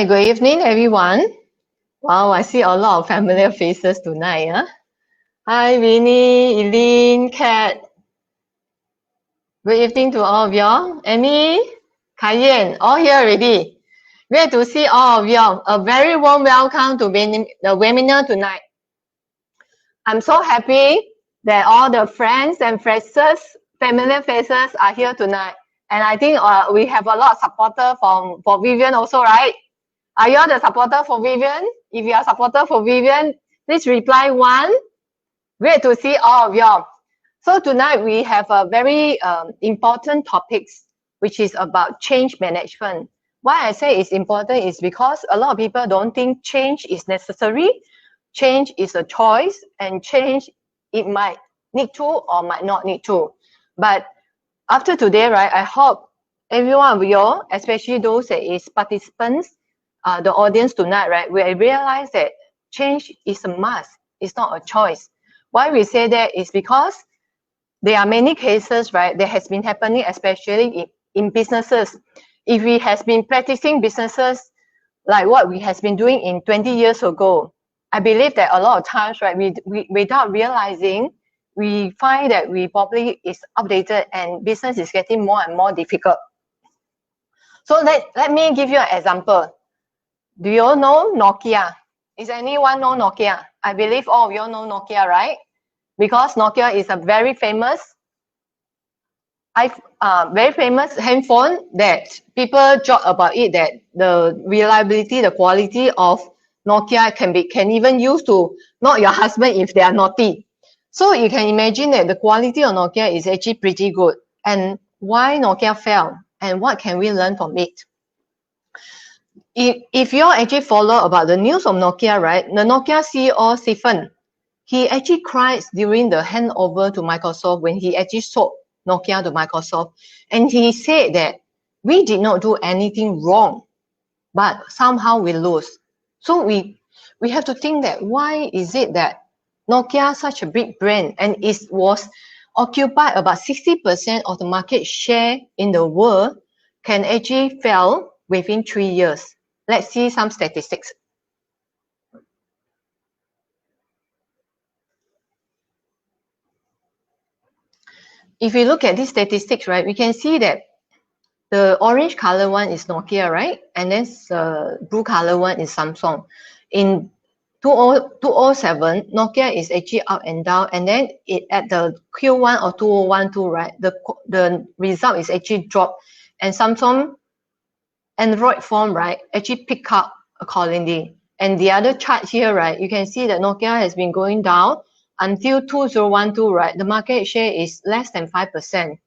Good evening, everyone. Wow, I see a lot of familiar faces tonight. Huh? Hi, Winnie, Eileen, Kat. Good evening to all of y'all. Amy, Kayen, all here already. Great to see all of y'all. A very warm welcome to the webinar tonight. I'm so happy that all the friends and familiar faces are here tonight. And I think we have a lot of supporter for Vivian also, right? Are you all the supporter for Vivian? If you are supporter for Vivian, please reply 1. Great to see all of y'all. So tonight we have a very important topics, which is about change management. Why I say it's important is because a lot of people don't think change is necessary. Change is a choice, and change, it might need to or might not need to. But after today, right, I hope every one of you, especially those that is participants, the audience tonight, right, we realize that change is a must. It's not a choice. Why we say that is because there are many cases, right, that has been happening, especially in businesses. If we has been practicing businesses like what we has been doing in 20 years ago, I believe that a lot of times, right, we without realizing, we find that we probably is outdated and business is getting more and more difficult. So let me give you an example. Do you all know Nokia? Is anyone know Nokia? I believe all of you know Nokia, right? Because Nokia is a very famous handphone that people joke about it, that the reliability, the quality of Nokia can even use to knock your husband if they are naughty. So you can imagine that the quality of Nokia is actually pretty good. And why Nokia fell and what can we learn from it? If you actually follow about the news of Nokia, right, the Nokia CEO, Stephen, he actually cried during the handover to Microsoft when he actually sold Nokia to Microsoft. And he said that we did not do anything wrong, but somehow we lose. So we have to think that why is it that Nokia, such a big brand, and it was occupied about 60% of the market share in the world, can actually fail within 3 years. Let's see some statistics. If we look at these statistics, right, we can see that the orange color one is Nokia, right? And then the blue color one is Samsung. In 2007, Nokia is actually up and down, and then at the Q1 or 2012, right, the result is actually dropped, and Samsung Android phone, right, actually pick up accordingly. And the other chart here, right, you can see that Nokia has been going down until 2012, right, the market share is less than 5%.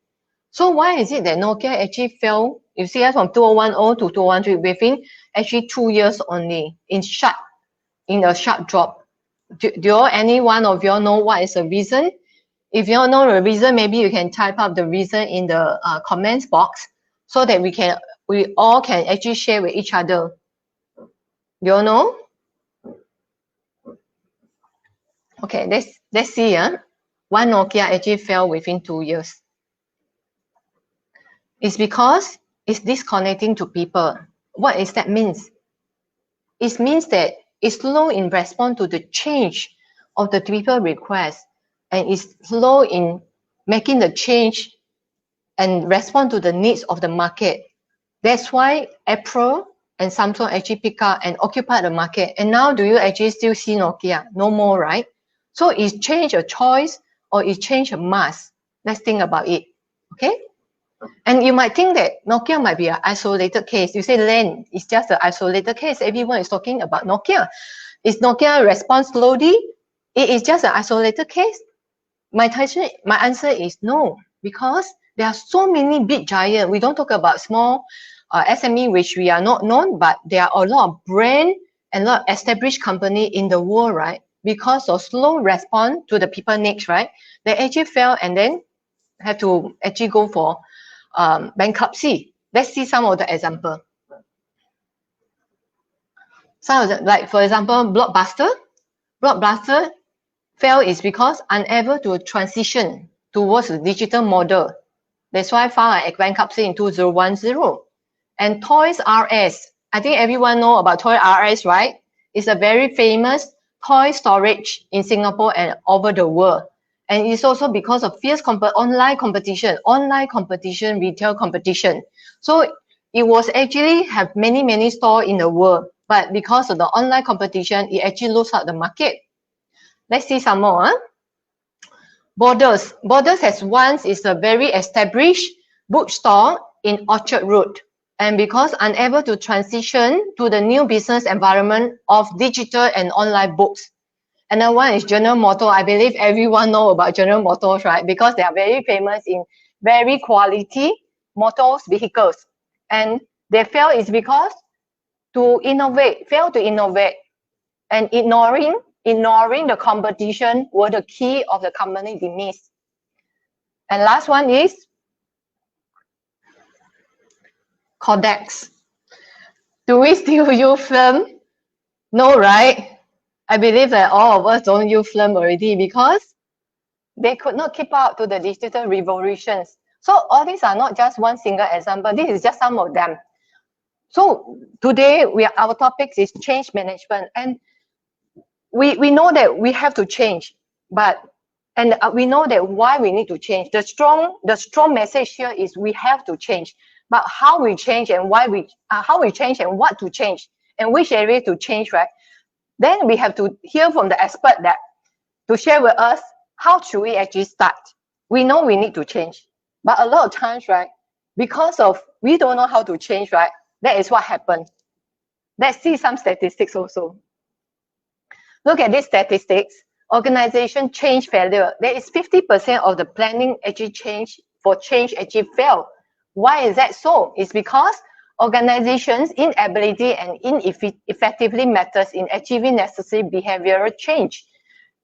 So why is it that Nokia actually fell? You see that from 2010 to 2013 within actually 2 years only in a sharp drop. Do any one of you know what is the reason? If you don't know the reason, maybe you can type up the reason in the comments box so that we all can actually share with each other. You all know? Okay, let's see. Why Nokia actually fell within 2 years. It's because it's disconnecting to people. What does that mean? It means that it's slow in response to the change of the people request, and it's slow in making the change and respond to the needs of the market. That's why Apple and Samsung actually pick up and occupy the market. And now do you actually still see Nokia? No more, right? So is change a choice or is change a must? Let's think about it, okay? And you might think that Nokia might be an isolated case. You say, Len, it's just an isolated case. Everyone is talking about Nokia. Is Nokia respond slowly? It is just an isolated case. My answer is no, because there are so many big giants. We don't talk about small SME, which we are not known, but there are a lot of brand and a lot of established company in the world, right? Because of slow response to the people needs, right? They actually fail and then have to actually go for bankruptcy. Let's see some of the example. Some of the, like for example, Blockbuster. Blockbuster fail is because unable to transition towards the digital model. That's why filed a bankruptcy in 2010. And Toys R Us I think everyone know about Toys R Us, right? It's a very famous toy storage in Singapore and over the world. And it's also because of fierce online competition, retail competition. So it was actually have many stores in the world, but because of the online competition, it actually lose out the market. Let's see some more. Borders. Borders has once is a very established bookstore in Orchard Road. And because unable to transition to the new business environment of digital and online books. Another one is General Motors. I believe everyone know about General Motors, right? Because they are very famous in very quality motors vehicles. And they fail is because fail to innovate and ignoring the competition were the key of the company demise. And last one is Codex. Do we still use film? No, right? I believe that all of us don't use film already because they could not keep up to the digital revolutions. So all these are not just one single example. This is just some of them. So today our topic is change management, and we know that we have to change, and we know that why we need to change. The strong message here is we have to change, but how we change and how we change and what to change and which area to change, right? Then we have to hear from the expert that to share with us how should we actually start. We know we need to change, but a lot of times, right, because of we don't know how to change, right, that is what happened. Let's see some statistics also. Look at these statistics. Organization change failure. There is 50% of the planning actually change actually fail. Why is that so? It's because organizations' inability and ineffectively matters in achieving necessary behavioral change.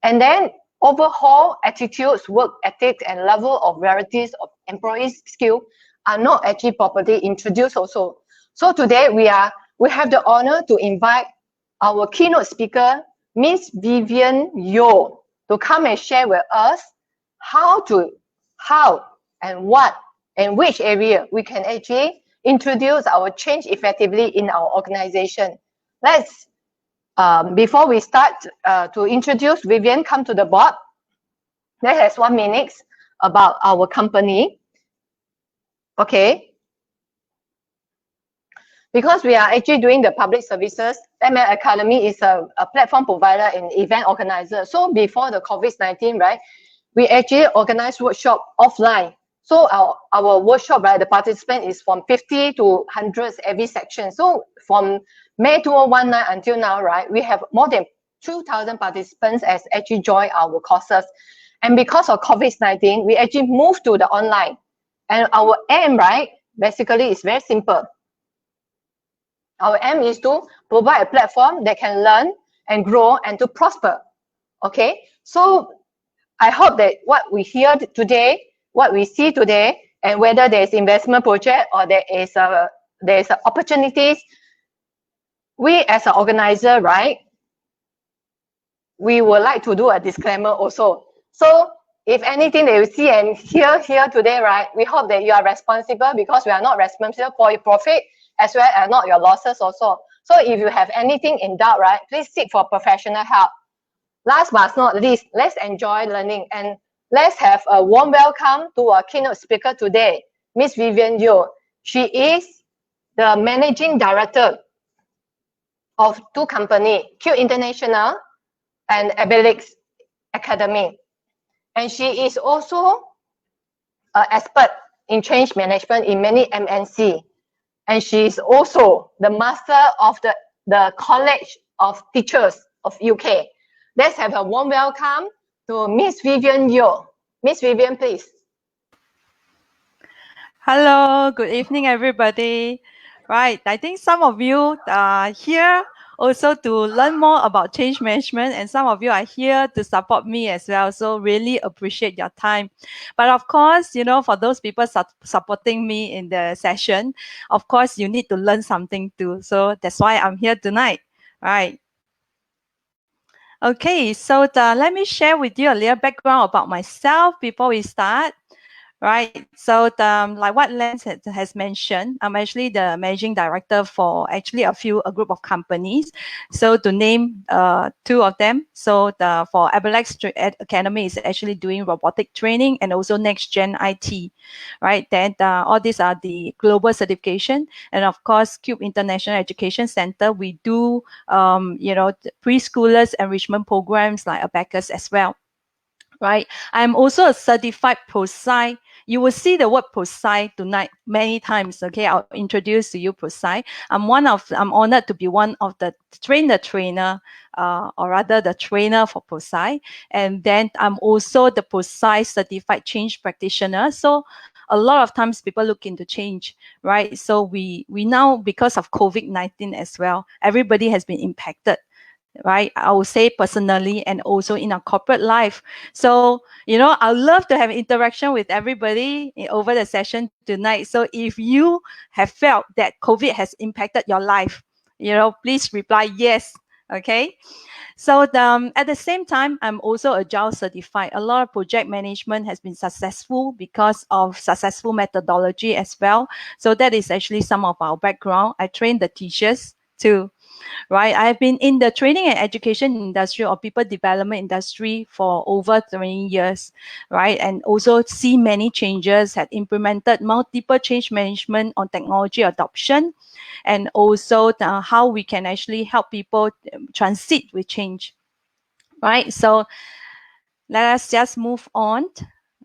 And then overhaul attitudes, work ethics, and level of varieties of employees' skill are not actually properly introduced also. So today we have the honor to invite our keynote speaker, Ms. Vivian Yeo, to come and share with us how and what and which area we can actually introduce our change effectively in our organization. Let's, before we start to introduce Vivian, come to the board. Let's have 1 minute about our company. Okay. Because we are actually doing the public services, ML Academy is a platform provider and event organizer. So before the COVID-19, right, we actually organize workshop offline. So our workshop, right, the participant is from 50 to hundreds every section. So from May 2019 until now, right, we have more than 2,000 participants as actually join our courses. And because of COVID-19, we actually moved to the online. And our aim, right, basically is very simple. Our aim is to provide a platform that can learn and grow and to prosper. Okay, so I hope that what we hear today, what we see today, and whether there's investment project or there's opportunities, we as an organizer, right, we would like to do a disclaimer also. So if anything that you see and hear here today, right, we hope that you are responsible because we are not responsible for your profit as well as not your losses also. So if you have anything in doubt, right, please seek for professional help. Last but not least, let's enjoy learning and let's have a warm welcome to our keynote speaker today, Ms. Vivian Yeo. She is the Managing Director of 2 companies, Q International and Abilix Academy. And she is also an expert in change management in many MNC. And she is also the master of the College of Teachers of UK. Let's have a warm welcome to Ms. Vivian Yeo. Ms. Vivian, please. Hello, good evening, everybody. Right, I think some of you are here also to learn more about change management, and some of you are here to support me as well. So really appreciate your time. But of course, you know, for those people supporting me in the session, of course, you need to learn something too. So that's why I'm here tonight, right? Okay, so let me share with you a little background about myself before we start. Right. So like what Len has mentioned, I'm actually the managing director for actually a group of companies. So to name two of them, so for Abilix Academy is actually doing robotic training and also next gen IT, right? Then all these are the global certification, and of course Cube International Education Center, we do preschoolers enrichment programs like Abacus as well. Right. I'm also a certified PROSCI. You will see the word PROSCI tonight many times. Okay, I'll introduce to you PROSCI. I'm honored to be one of the trainer, or rather the trainer for PROSCI. And then I'm also the PROSCI certified change practitioner. So a lot of times people look into change, right? So we now, because of COVID-19 as well, everybody has been impacted. Right, I will say personally and also in our corporate life. So, I love to have interaction with everybody over the session tonight. So if you have felt that COVID has impacted your life, please reply yes. Okay. So at the same time, I'm also Agile certified. A lot of project management has been successful because of successful methodology as well. So that is actually some of our background. I train the teachers too. Right, I've been in the training and education industry or people development industry for over 20 years, right? And also see many changes, had implemented multiple change management on technology adoption, and also how we can actually help people transit with change, right? So let us just move on.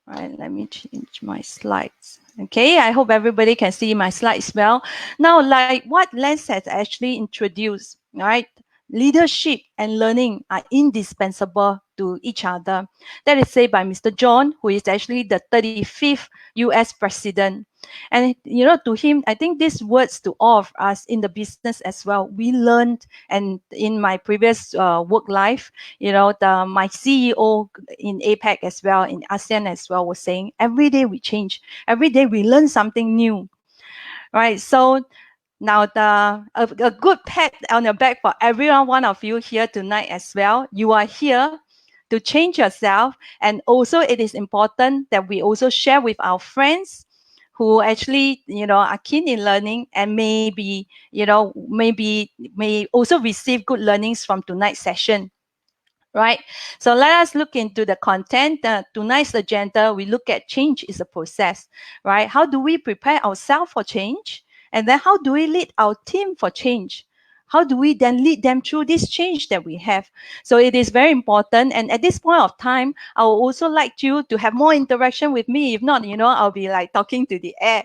Right, let me change my slides. Okay, I hope everybody can see my slides well. Now, like what Lens has actually introduced, right? Leadership and learning are indispensable to each other. That is said by Mr. John, who is actually the 35th US president. And, to him, I think these words to all of us in the business as well, we learned, and in my previous work life, my CEO in APEC as well, in ASEAN as well, was saying, every day we change, every day we learn something new, right? So now a good pat on the back for every one of you here tonight as well. You are here to change yourself, and also it is important that we also share with our friends who actually are keen in learning and maybe may also receive good learnings from tonight's session. Right. So let us look into the content. Tonight's agenda, we look at change is a process, right? How do we prepare ourselves for change? And then how do we lead our team for change? How do we then lead them through this change that we have? So it is very important. And at this point of time, I would also like you to have more interaction with me. If not, I'll be like talking to the air.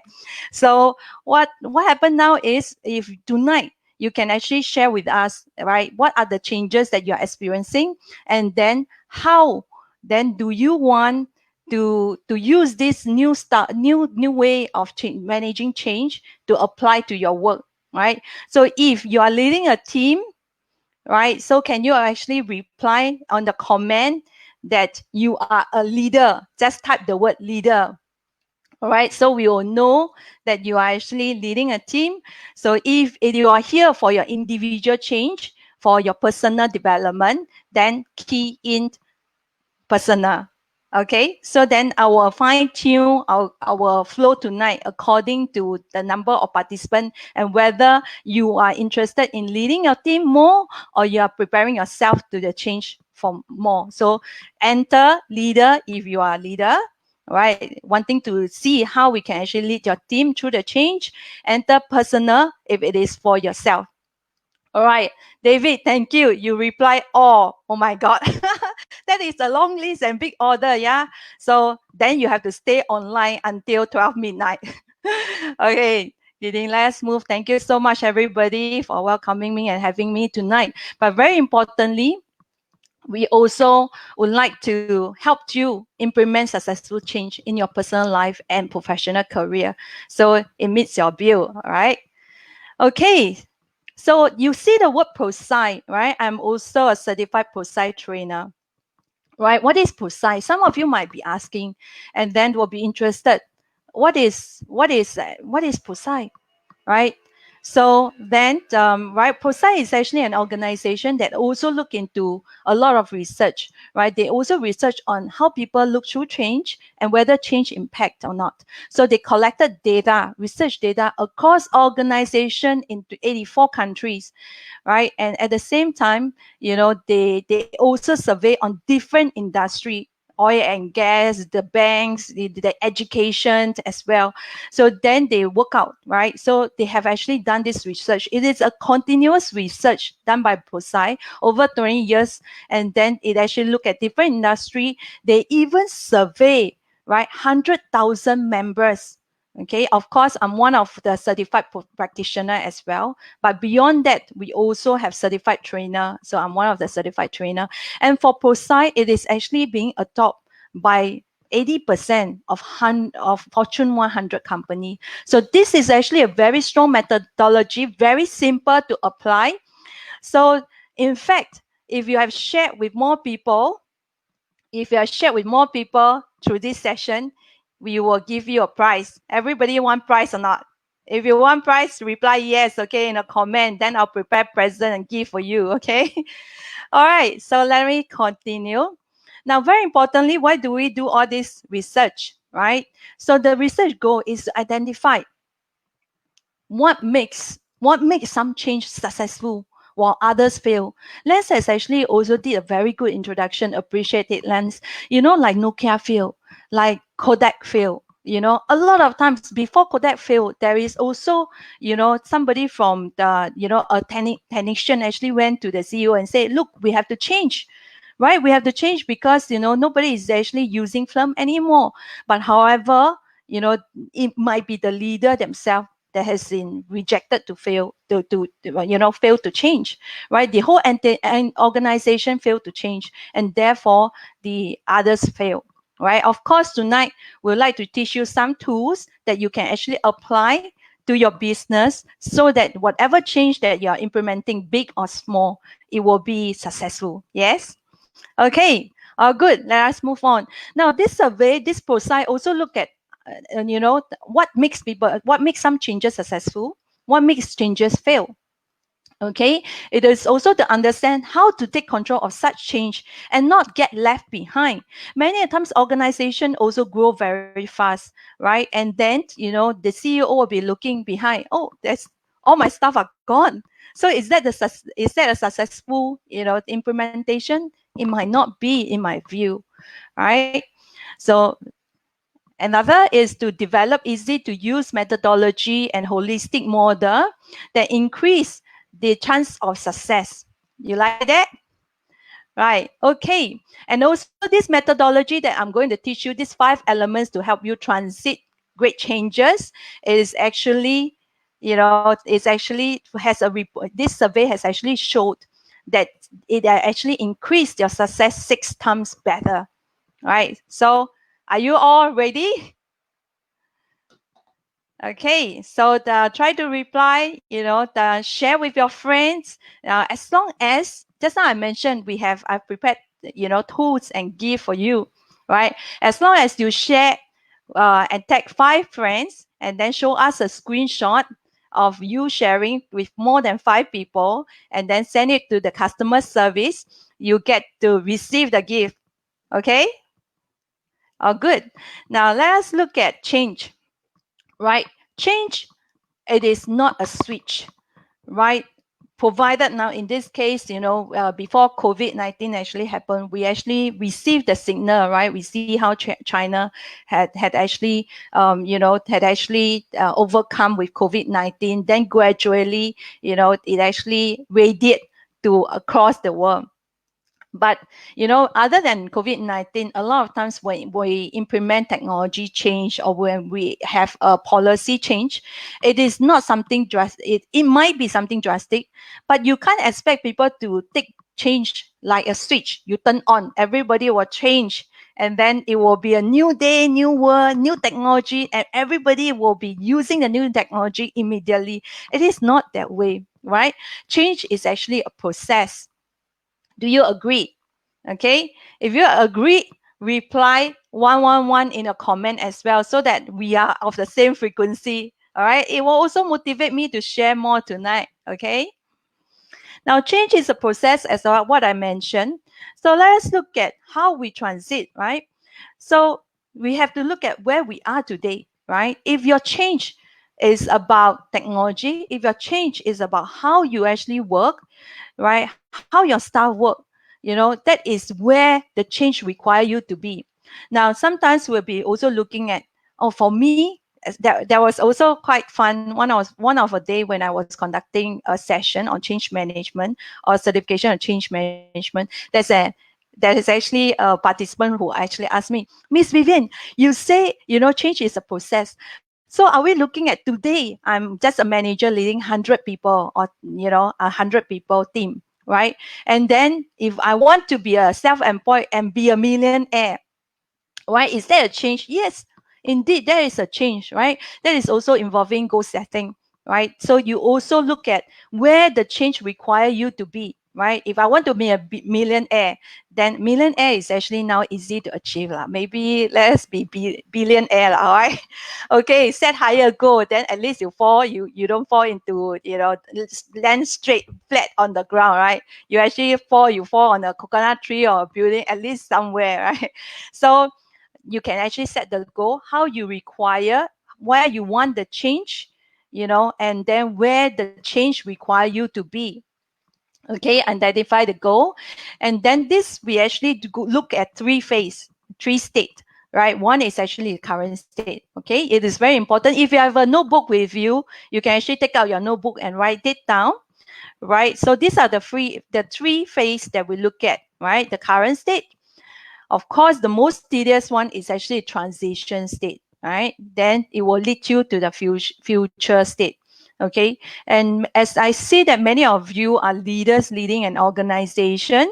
So what happened now is, if tonight you can actually share with us, right, what are the changes that you're experiencing, and then how then do you want to use this new way of managing change to apply to your work, right? So if you are leading a team, right, so can you actually reply on the comment that you are a leader? Just type the word leader. All right, so we will know that you are actually leading a team. So if you are here for your individual change, for your personal development, then key in personal. Okay, so then I will fine tune our flow tonight according to the number of participants and whether you are interested in leading your team more or you are preparing yourself to the change for more. So enter leader if you are a leader, right? Wanting to see how we can actually lead your team through the change. Enter personal if it is for yourself. All right, David, thank you. You reply all. Oh my God. That is a long list and big order, yeah? So then you have to stay online until 12 midnight. Okay, let's move. Thank you so much, everybody, for welcoming me and having me tonight. But very importantly, we also would like to help you implement successful change in your personal life and professional career. So it meets your bill, all right? Okay, so you see the word PROSCI, right? I'm also a certified PROSCI trainer, right? What is PROSCI? Some of you might be asking, and then will be interested. What is PROSCI, right? So then, right, PROSCI is actually an organization that also look into a lot of research, right? They also research on how people look through change and whether change impact or not. So they collected data, research data across organization into 84 countries, right? And at the same time, you know, they also survey on different industry, oil and gas, the banks, the education as well. So then they work out, right? So they have actually done this research. It is a continuous research done by PROSCI over 20 years. And then it actually look at different industry. They even survey, right, 100,000 members. Okay, of course, I'm one of the certified practitioner as well. But beyond that, we also have certified trainer. So I'm one of the certified trainer. And for PROSCI, it is actually being adopted by 80% of Fortune 100 company. So this is actually a very strong methodology, very simple to apply. So in fact, if you have shared with more people, through this session, we will give you a prize. Everybody want prize or not? If you want prize, reply yes, okay, in a comment. Then I'll prepare present and give for you, okay? All right, so let me continue. Now, very importantly, why do we do all this research, right? So the research goal is to identify what makes some change successful while others fail. Lance has actually also did a very good introduction. Appreciate it, Lance. You know, like Nokia failed, like Kodak failed. You know, a lot of times before Kodak failed, there is also, you know, somebody from the, you know, a technician actually went to the CEO and said, look, we have to change, right? We have to change because, you know, nobody is actually using film anymore. But however, you know, it might be the leader themselves that has been rejected to fail fail to change, right? The whole organization failed to change, and therefore the others fail, right? Of course, tonight we'd like to teach you some tools that you can actually apply to your business so that whatever change that you're implementing, big or small, it will be successful. Yes? Okay. Good. Let us move on. Now, this survey, this PROSCI also look at you know, what makes some changes successful, what makes changes fail. Okay, it is also to understand how to take control of such change and not get left behind. Many times organizations also grow very fast, right? And then, you know, the CEO will be looking behind. Oh, there's all my stuff are gone. So is that a successful, you know, implementation? It might not be, in my view, right? So another is to develop easy to use methodology and holistic model that increase the chance of success. You like that? Right. Okay. And also this methodology that I'm going to teach you, these 5 elements to help you transit great changes, is actually, you know, it's actually has a report. This survey has actually showed that it actually increased your success 6 times better. Right. So are you all ready? Okay, so try to reply, you know, share with your friends. As long as, just now I mentioned, I've prepared, you know, tools and gift for you, right? As long as you share and tag 5 friends and then show us a screenshot of you sharing with more than 5 people and then send it to the customer service, you get to receive the gift. Okay? Oh, good. Now let us look at change. Right? Change, it is not a switch, right? Provided now in this case, you know, before COVID-19 actually happened, we actually received the signal, right? We see how China had actually, overcome with COVID-19. Then gradually, you know, it actually radiated to across the world. But, you know, other than COVID-19, a lot of times when we implement technology change or when we have a policy change, it is not something drastic. It might be something drastic, but you can't expect people to take change like a switch. You turn on, everybody will change. And then it will be a new day, new world, new technology, and everybody will be using the new technology immediately. It is not that way, right? Change is actually a process. Do you agree? Okay. If you agree, reply 111 in a comment as well so that we are of the same frequency. All right. It will also motivate me to share more tonight. Okay. Now, change is a process as what I mentioned. So let us look at how we transit, right? So we have to look at where we are today, right? If your change is about technology, if your change is about how you actually work, right? How your staff work, that is where the change require you to be. Now, sometimes we'll be also looking at, oh, for me, that was also quite fun. One of a day when I was conducting a session on change management or certification of change management. There is actually a participant who actually asked me, Miss Vivian, you say change is a process. So are we looking at today? I'm just a manager leading 100 people or 100 people team, right? And then if I want to be a self-employed and be a millionaire, right? Is there a change? Yes, indeed, there is a change, right? That is also involving goal setting, right? So you also look at where the change require you to be, right? If I want to be a millionaire, then millionaire is actually now easy to achieve. Maybe let's be billionaire, all right? Okay, set higher goal, then at least you don't fall into, land straight, flat on the ground, right? You actually you fall on a coconut tree or a building, at least somewhere, right? So you can actually set the goal, how you require, where you want the change, and then where the change require you to be. Okay, identify the goal. And then this, we actually look at three state, right? One is actually the current state. Okay, it is very important. If you have a notebook with you, you can actually take out your notebook and write it down, right? So these are the three phase that we look at, right? The current state. Of course, the most tedious one is actually transition state, right? Then it will lead you to the future state. Okay. And as I see that many of you are leaders leading an organization,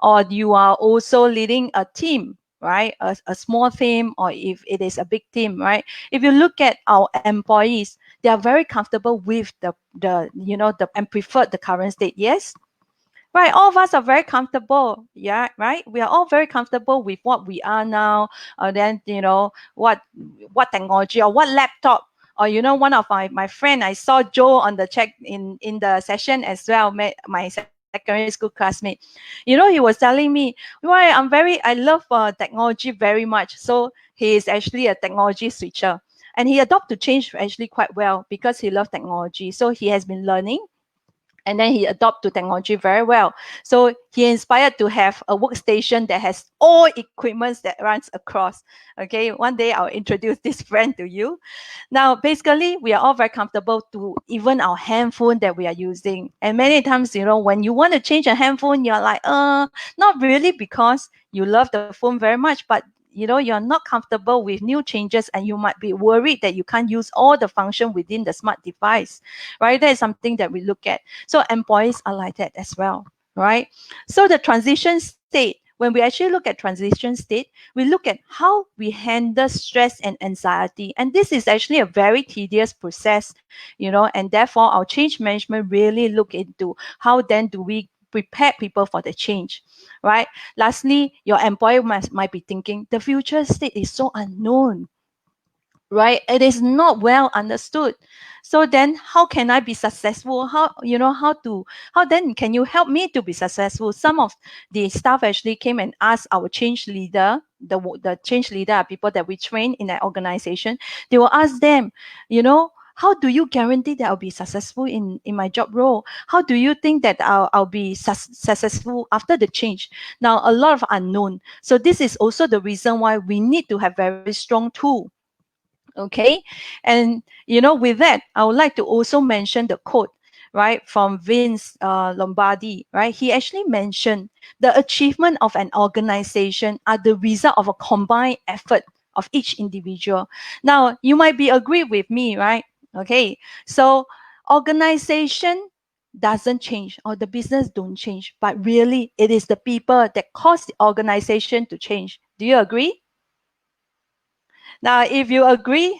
or you are also leading a team, right? A small team, or if it is a big team, right? If you look at our employees, they are very comfortable with and prefer the current state. Yes. Right, all of us are very comfortable. Yeah, right. We are all very comfortable with what we are now. Then what technology or what laptop, or one of my friend, I saw Joe on the chat in the session as well. My secondary school classmate. He was telling me, why I love technology very much. So he is actually a technology switcher, and he adopted to change actually quite well because he loves technology. So he has been learning. And then he adopted to technology very well. So he inspired to have a workstation that has all equipments that runs across. Okay, one day I'll introduce this friend to you. Now, basically, we are all very comfortable to even our handphone that we are using. And many times, when you want to change a handphone, you're like, not really because you love the phone very much, but you're not comfortable with new changes, and you might be worried that you can't use all the function within the smart device, right? That is something that we look at. So employees are like that as well, right? So the transition state, when we actually look at transition state, we look at how we handle stress and anxiety. And this is actually a very tedious process, and therefore our change management really look into how then do we prepare people for the change, right? Lastly, your employer might be thinking, the future state is so unknown, right? It is not well understood. So then how can I be successful? How then can you help me to be successful? Some of the staff actually came and asked our change leader, the change leader are people that we train in that organization. They will ask them, how do you guarantee that I'll be successful in my job role? How do you think that I'll be successful after the change? Now, a lot of unknown. So this is also the reason why we need to have very strong tool. Okay. And, with that, I would like to also mention the quote, right, from Vince Lombardi, right? He actually mentioned the achievement of an organization are the result of a combined effort of each individual. Now, you might be agree with me, right? Okay. So organization doesn't change, or the business don't change, but really it is the people that cause the organization to change. Do you agree? Now, if you agree,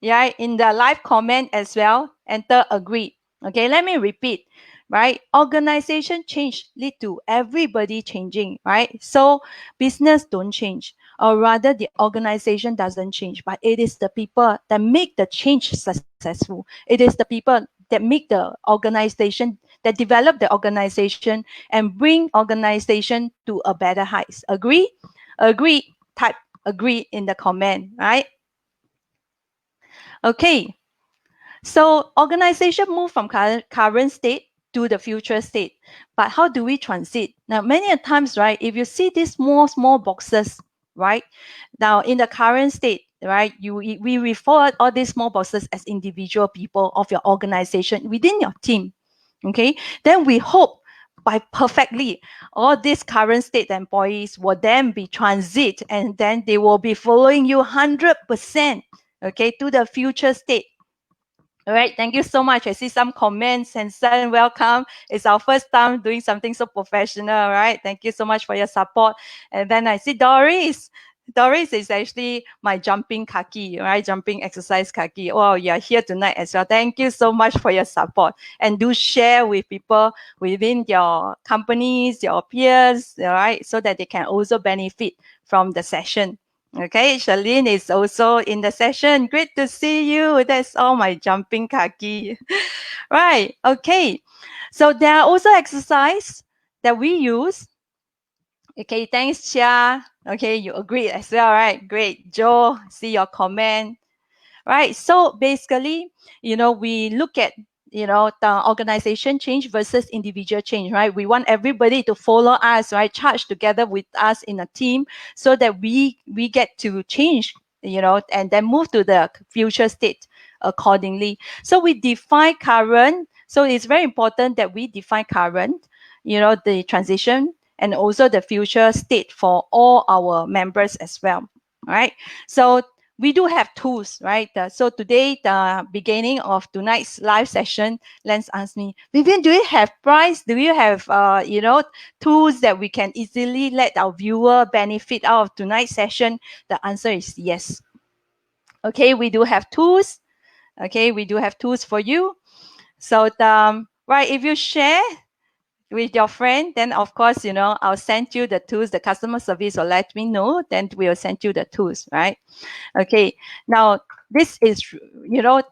yeah, in the live comment as well, enter agree. Okay, let me repeat, right? Organization change lead to everybody changing, right? So business don't change. or rather the organization doesn't change, but it is the people that make the change successful. It is the people that make the organization, that develop the organization and bring organization to a better heights. Agree? Agree. Type agree in the comment, right? Okay. So organization move from current state to the future state. But how do we transit? Now, many times, right, if you see these small boxes, right, now in the current state, right, we refer all these small boxes as individual people of your organization within your team. Okay, then we hope by perfectly all these current state employees will then be transit, and then they will be following you 100%, okay, to the future state. All right, thank you so much. I see some comments. And Sen, welcome. It's our first time doing something so professional, right? Thank you so much for your support. And then I see Doris. Doris is actually my jumping kaki, right? Jumping exercise kaki. Oh, you're here tonight as well. Thank you so much for your support. And do share with people within your companies, your peers, all right? So that they can also benefit from the session. Okay, Charlene is also in the session. Great to see you. That's all my jumping kaki. Right, okay. So there are also exercises that we use. Okay, thanks, Chia. Okay, you agree as well, right? Great. Joe, see your comment. Right, so basically, we look at the organization change versus individual change, right? We want everybody to follow us, right? Charge together with us in a team so that we get to change, and then move to the future state accordingly. So we define current. So it's very important that we define current, the transition and also the future state for all our members as well. All right. So we do have tools, right? So today, the beginning of tonight's live session, Lance asked me, Vivian, do you have price? Do you have, tools that we can easily let our viewer benefit out of tonight's session? The answer is yes. Okay, we do have tools. Okay, we do have tools for you. So, right, if you share with your friend, then of course, I'll send you the tools. The customer service will let me know, then we'll send you the tools, right? Okay, now this is,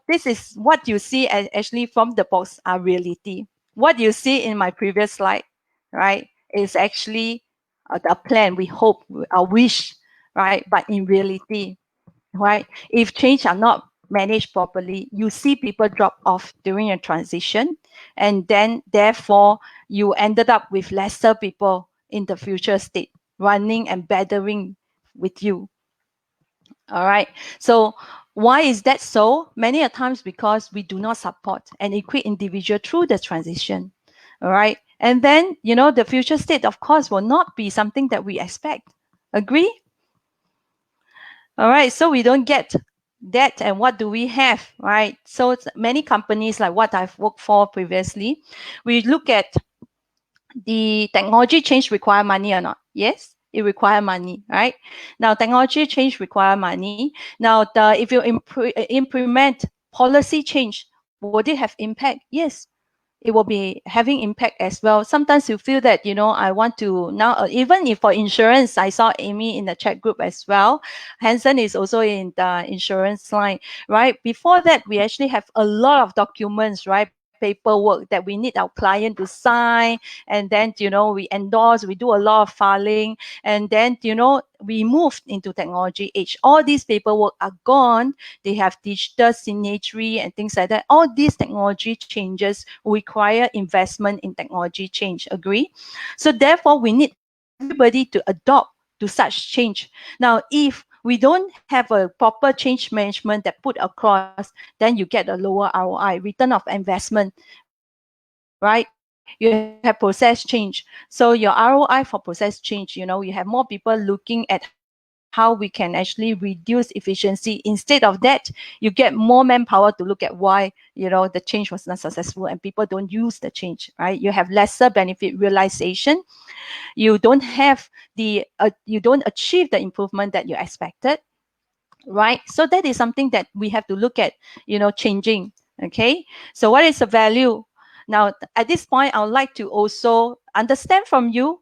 this is what you see actually from the box are reality. What you see in my previous slide, right, is actually a plan, we hope, a wish, right? But in reality, right, if change are not managed properly, you see people drop off during a transition, and then therefore you ended up with lesser people in the future state running and battering with you. All right, so why is that so? Many a times because we do not support and equip individual through the transition. All right, and then the future state, of course, will not be something that we expect. Agree? All right, so we don't get that, and what do we have, right? So many companies like what I've worked for previously, we look at the technology change require money or not. Yes, it require money, right? Now, technology change require money. Now, if you implement policy change, would it have impact? Yes, it will be having impact as well. Sometimes you feel that, I want to now, even if for insurance, I saw Amy in the chat group as well. Hanson is also in the insurance line, right? Before that, we actually have a lot of documents, right? Paperwork that we need our client to sign, and then we endorse, we do a lot of filing, and then we moved into technology age. All these paperwork are gone. They have digital signatory and things like that. All these technology changes require investment in technology change. Agree? So therefore, we need everybody to adopt to such change. Now, if we don't have a proper change management that put across, then you get a lower ROI, return of investment, right? You have process change. So your ROI for process change, you have more people looking at how we can actually reduce efficiency. Instead of that, you get more manpower to look at why, the change was not successful and people don't use the change, right? You have lesser benefit realization. You don't have you don't achieve the improvement that you expected, right? So that is something that we have to look at, changing. Okay, so what is the value? Now, at this point, I would like to also understand from you,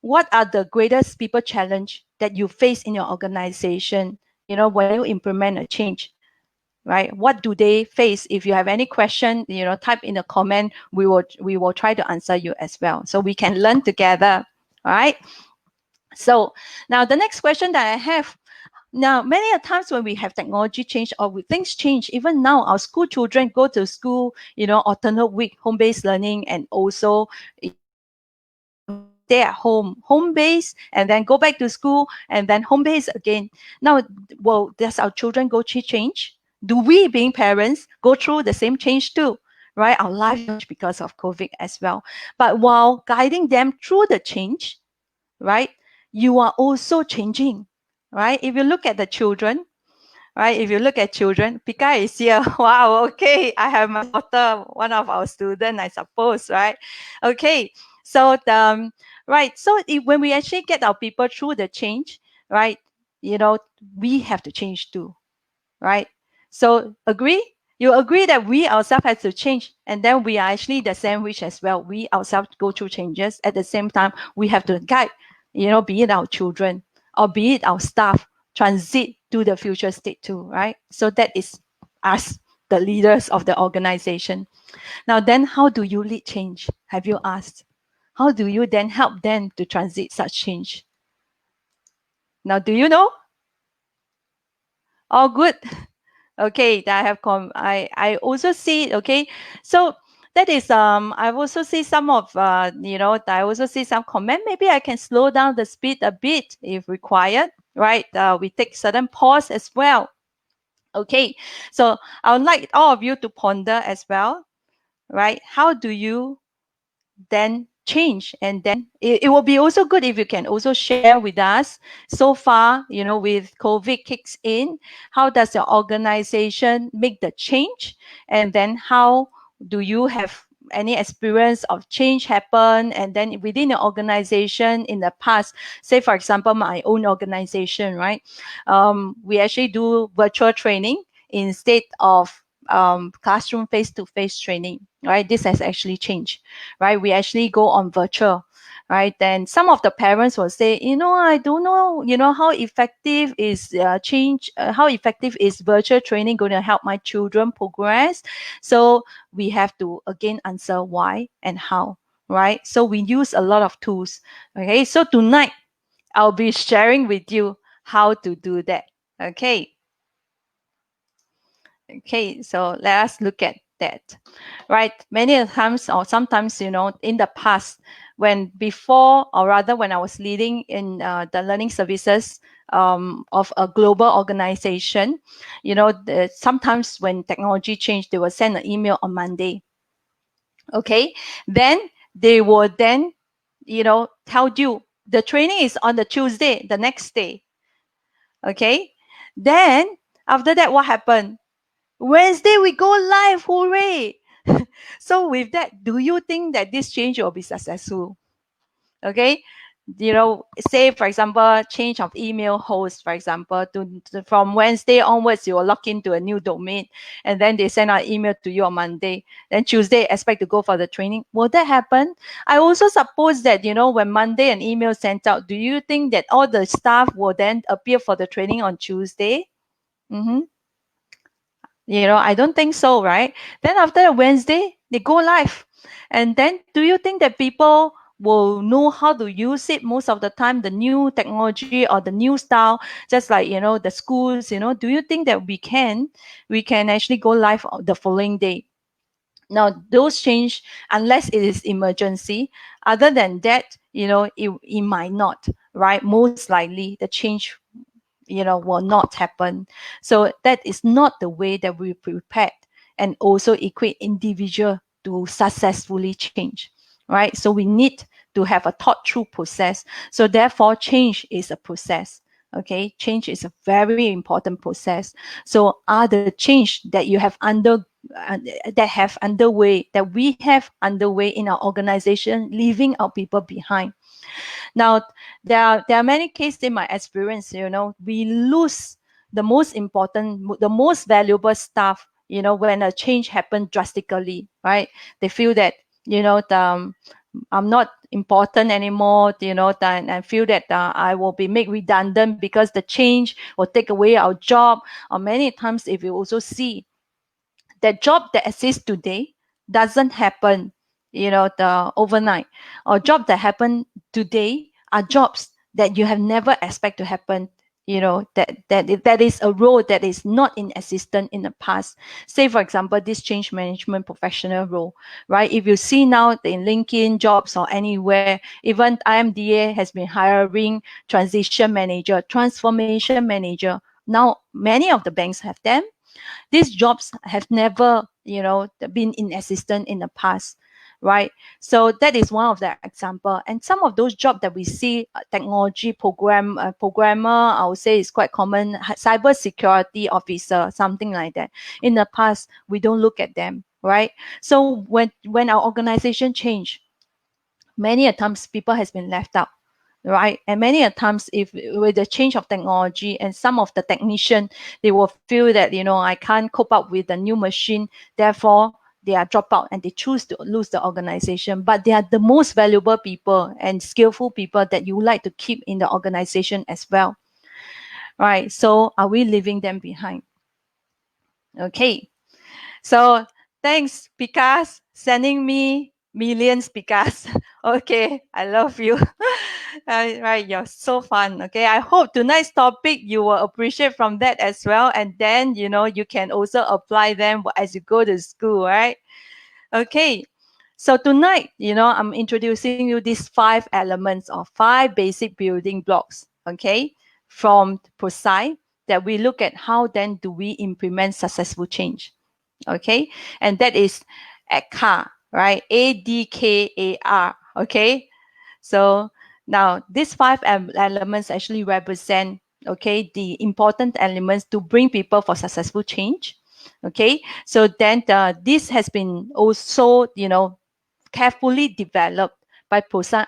what are the greatest people challenge that you face in your organization, when you implement a change, right? What do they face? If you have any question, type in a comment. We will try to answer you as well, so we can learn together. All right. So now the next question that I have, now many a times when we have technology change or things change, even now our school children go to school, alternate week, home-based learning, and also stay at home base, and then go back to school, and then home base again. Now, well, does our children go through change? Do we, being parents, go through the same change too? Right? Our life changed because of COVID as well. But while guiding them through the change, right, you are also changing, right? If you look at the children, right? If you look at children, Pika is here. Wow, okay. I have my daughter, one of our students, I suppose, right? Okay. So right. So when we actually get our people through the change, right? We have to change too, right? So agree? You agree that we ourselves have to change, and then we are actually the sandwich as well. We ourselves go through changes. At the same time, we have to guide, be it our children or be it our staff, transit to the future state too, right? So that is us, the leaders of the organization. Now then, how do you lead change? Have you asked? How do you then help them to transit such change? Now, do you know? All good. Okay, that I have I also see. Okay, so that is I've also see some of I also see some comment. Maybe I can slow down the speed a bit if required, right? We take certain pause as well. Okay, so I would like all of you to ponder as well, right? How do you then change? And then it will be also good if you can also share with us so far, with COVID kicks in, how does your organization make the change? And then how do you have any experience of change happen? And then within your organization in the past, say for example, my own organization, right? We actually do virtual training instead of classroom face-to-face training, right? This has actually changed, right? We actually go on virtual, right? Then some of the parents will say, I don't know, how effective is how effective is virtual training going to help my children progress? So we have to again answer why and how, right? So we use a lot of tools. Okay, so tonight I'll be sharing with you how to do that. Okay. Okay, so let us look at that, right? Many times or sometimes, in the past, when I was leading in the learning services of a global organization, sometimes when technology changed, they will send an email on Monday. Okay, then they will then, tell you the training is on the Tuesday, the next day. Okay, then after that, what happened? Wednesday we go live, hooray! So with that, do you think that this change will be successful? Okay, say for example, change of email host, for example, from Wednesday onwards, you will log into a new domain, and then they send out email to you on Monday. Then Tuesday, expect to go for the training. Will that happen? I also suppose that when Monday an email sent out, do you think that all the staff will then appear for the training on Tuesday? I don't think so, right? Then after Wednesday, they go live. And then do you think that people will know how to use it most of the time, the new technology or the new style, just like, the schools, do you think that we can actually go live the following day? Now, those change unless it is emergency. Other than that, it might not, right? Most likely the change will not happen. So that is not the way that we prepared and also equip individual to successfully change, right? So we need to have a thought through process. So therefore, change is a process. Okay, change is a very important process. So are the change that you have that we have underway in our organization, leaving our people behind? Now, there are many cases in my experience, we lose the most important, the most valuable staff, when a change happened drastically, right? They feel that, I'm not important anymore, you know, and I feel that I will be made redundant because the change will take away our job. Or many times, if you also see that job that exists today doesn't happen, you know, the overnight, or job that happen today are jobs that you have never expect to happen, you know, that is a role that is not in existence in the past. Say for example, this change management professional role, right? If you see now in LinkedIn jobs or anywhere, even IMDA has been hiring transition manager, transformation manager. Now many of the banks have them. These jobs have never, you know, been in existence in the past, right? So that is one of the example. And some of those jobs that we see, technology programmer, I would say is quite common, cyber security officer, something like that. In the past, we don't look at them, right? So when our organization change, many a times people has been left out, right? And many a times, if with the change of technology, and some of the technician, they will feel that, you know, I can't cope up with the new machine, therefore they are drop out and they choose to lose the organization. But they are the most valuable people and skillful people that you would like to keep in the organization as well, right? So are we leaving them behind? Okay, so thanks, Pikas, sending me millions, Pikas. Okay, I love you. Right, you're so fun. Okay, I hope tonight's topic you will appreciate from that as well. And then, you know, you can also apply them as you go to school, right? Okay, so tonight, you know, I'm introducing you these 5 elements or 5 basic building blocks, okay, from PROSCI, that we look at how then do we implement successful change. Okay, and that is ADKAR, right? ADKAR. Okay, so now these 5 elements actually represent, okay, the important elements to bring people for successful change. Okay, so then this has been also, you know, carefully developed by PROSCI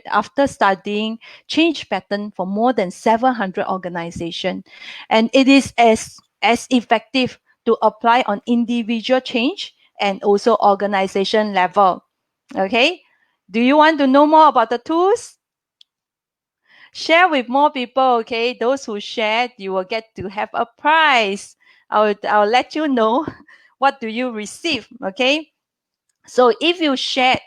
after studying change pattern for more than 700 organizations, and it is as effective to apply on individual change and also organization level. Okay, do you want to know more about the tools? Share with more people. Okay, those who shared, you will get to have a prize. I'll let you know what do you receive. Okay, so if you shared,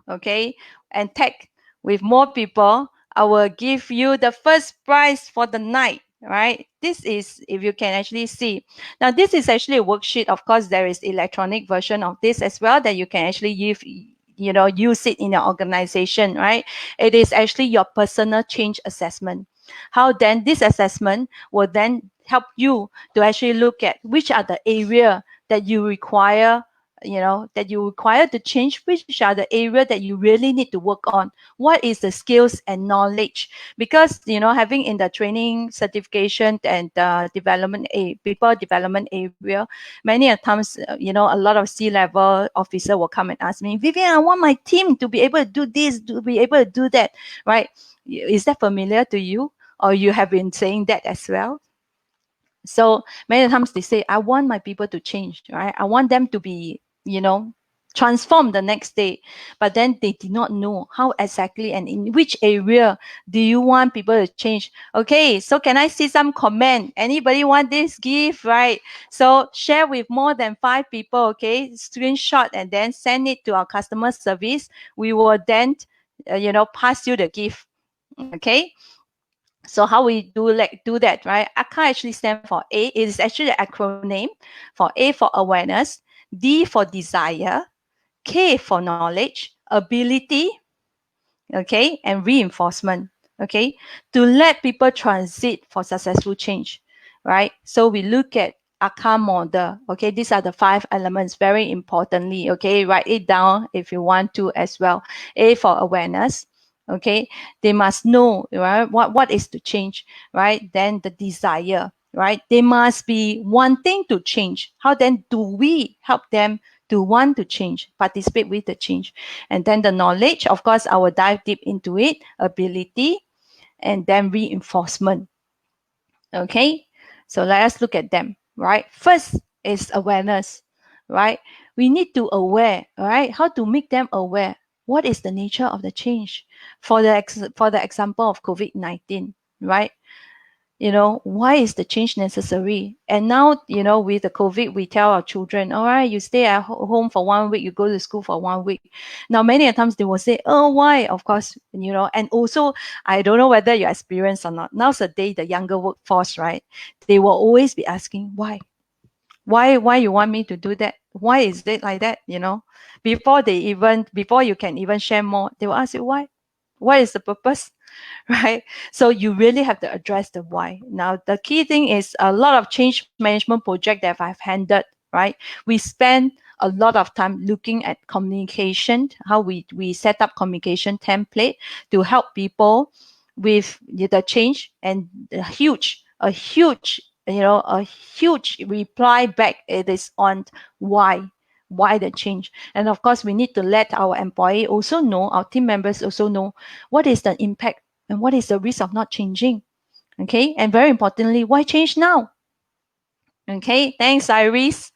okay, and tag with more people, I will give you the first prize for the night, right? This is, if you can actually see. Now, this is actually a worksheet. Of course, there is electronic version of this as well that you can actually use, you know, use it in your organization, right? It is actually your personal change assessment. How then this assessment will then help you to actually look at which are the area that you require, you know, that you require to change, which are the area that you really need to work on, what is the skills and knowledge. Because, you know, having in the training, certification and people development area, many a times, you know, a lot of C-level officer will come and ask me, Vivian, I want my team to be able to do this, to be able to do that, right? Is that familiar to you, or you have been saying that as well? So many times they say, I want my people to change, right? I want them to be, you know, transform the next day. But then they did not know how exactly and in which area do you want people to change. Okay, so can I see some comment? Anybody want this gift, right? So share with more than 5 people, okay? Screenshot and then send it to our customer service. We will then, you know, pass you the gift, okay? So how we do that, right? ADKAR actually stands for A. It is actually an acronym for A for awareness, D for desire, K for knowledge, ability, okay, and reinforcement, okay, to let people transit for successful change, right? So we look at ADKAR model, okay, these are the 5 elements, very importantly, okay, write it down if you want to as well. A for awareness, okay, they must know, right, what is to change, right? Then the desire, right? They must be wanting to change. How then do we help them to want to change, participate with the change? And then the knowledge, of course, I will dive deep into it, ability, and then reinforcement. Okay, so let us look at them, right? First is awareness, right? We need to aware, right? How to make them aware? what is the nature of the change? For the example of COVID-19, right? You know, why is the change necessary? And now, you know, with the COVID, we tell our children, all right, you stay at home for 1 week, you go to school for 1 week. Now, many times they will say, oh, why? Of course, you know, and also, I don't know whether you experience or not. Nowadays, the younger workforce, right? They will always be asking, why? Why you want me to do that? Why is it like that? You know, before you can even share more, they will ask you why. What is the purpose? Right? So you really have to address the why. Now, the key thing is a lot of change management project that I've handled, right? We spend a lot of time looking at communication, how we set up communication template to help people with the change, and a huge, you know, a huge reply back. It is on why the change. And of course, we need to let our employee also know, our team members also know what is the impact and what is the risk of not changing. Okay, and very importantly, why change now? Okay, thanks Iris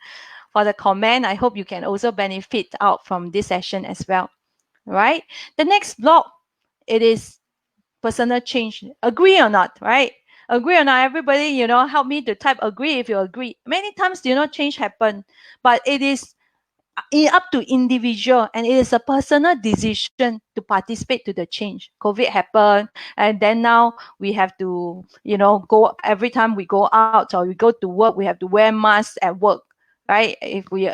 for the comment. I hope you can also benefit out from this session as well. Right, the next block, it is personal change. Agree or not? Right, agree or not? Everybody, you know, help me to type agree if you agree. Many times, you know, change happen, but it is up to individual, and it is a personal decision to participate to the change. COVID happened, and then now we have to, you know, go every time we go out or we go to work, we have to wear masks at work, right? If we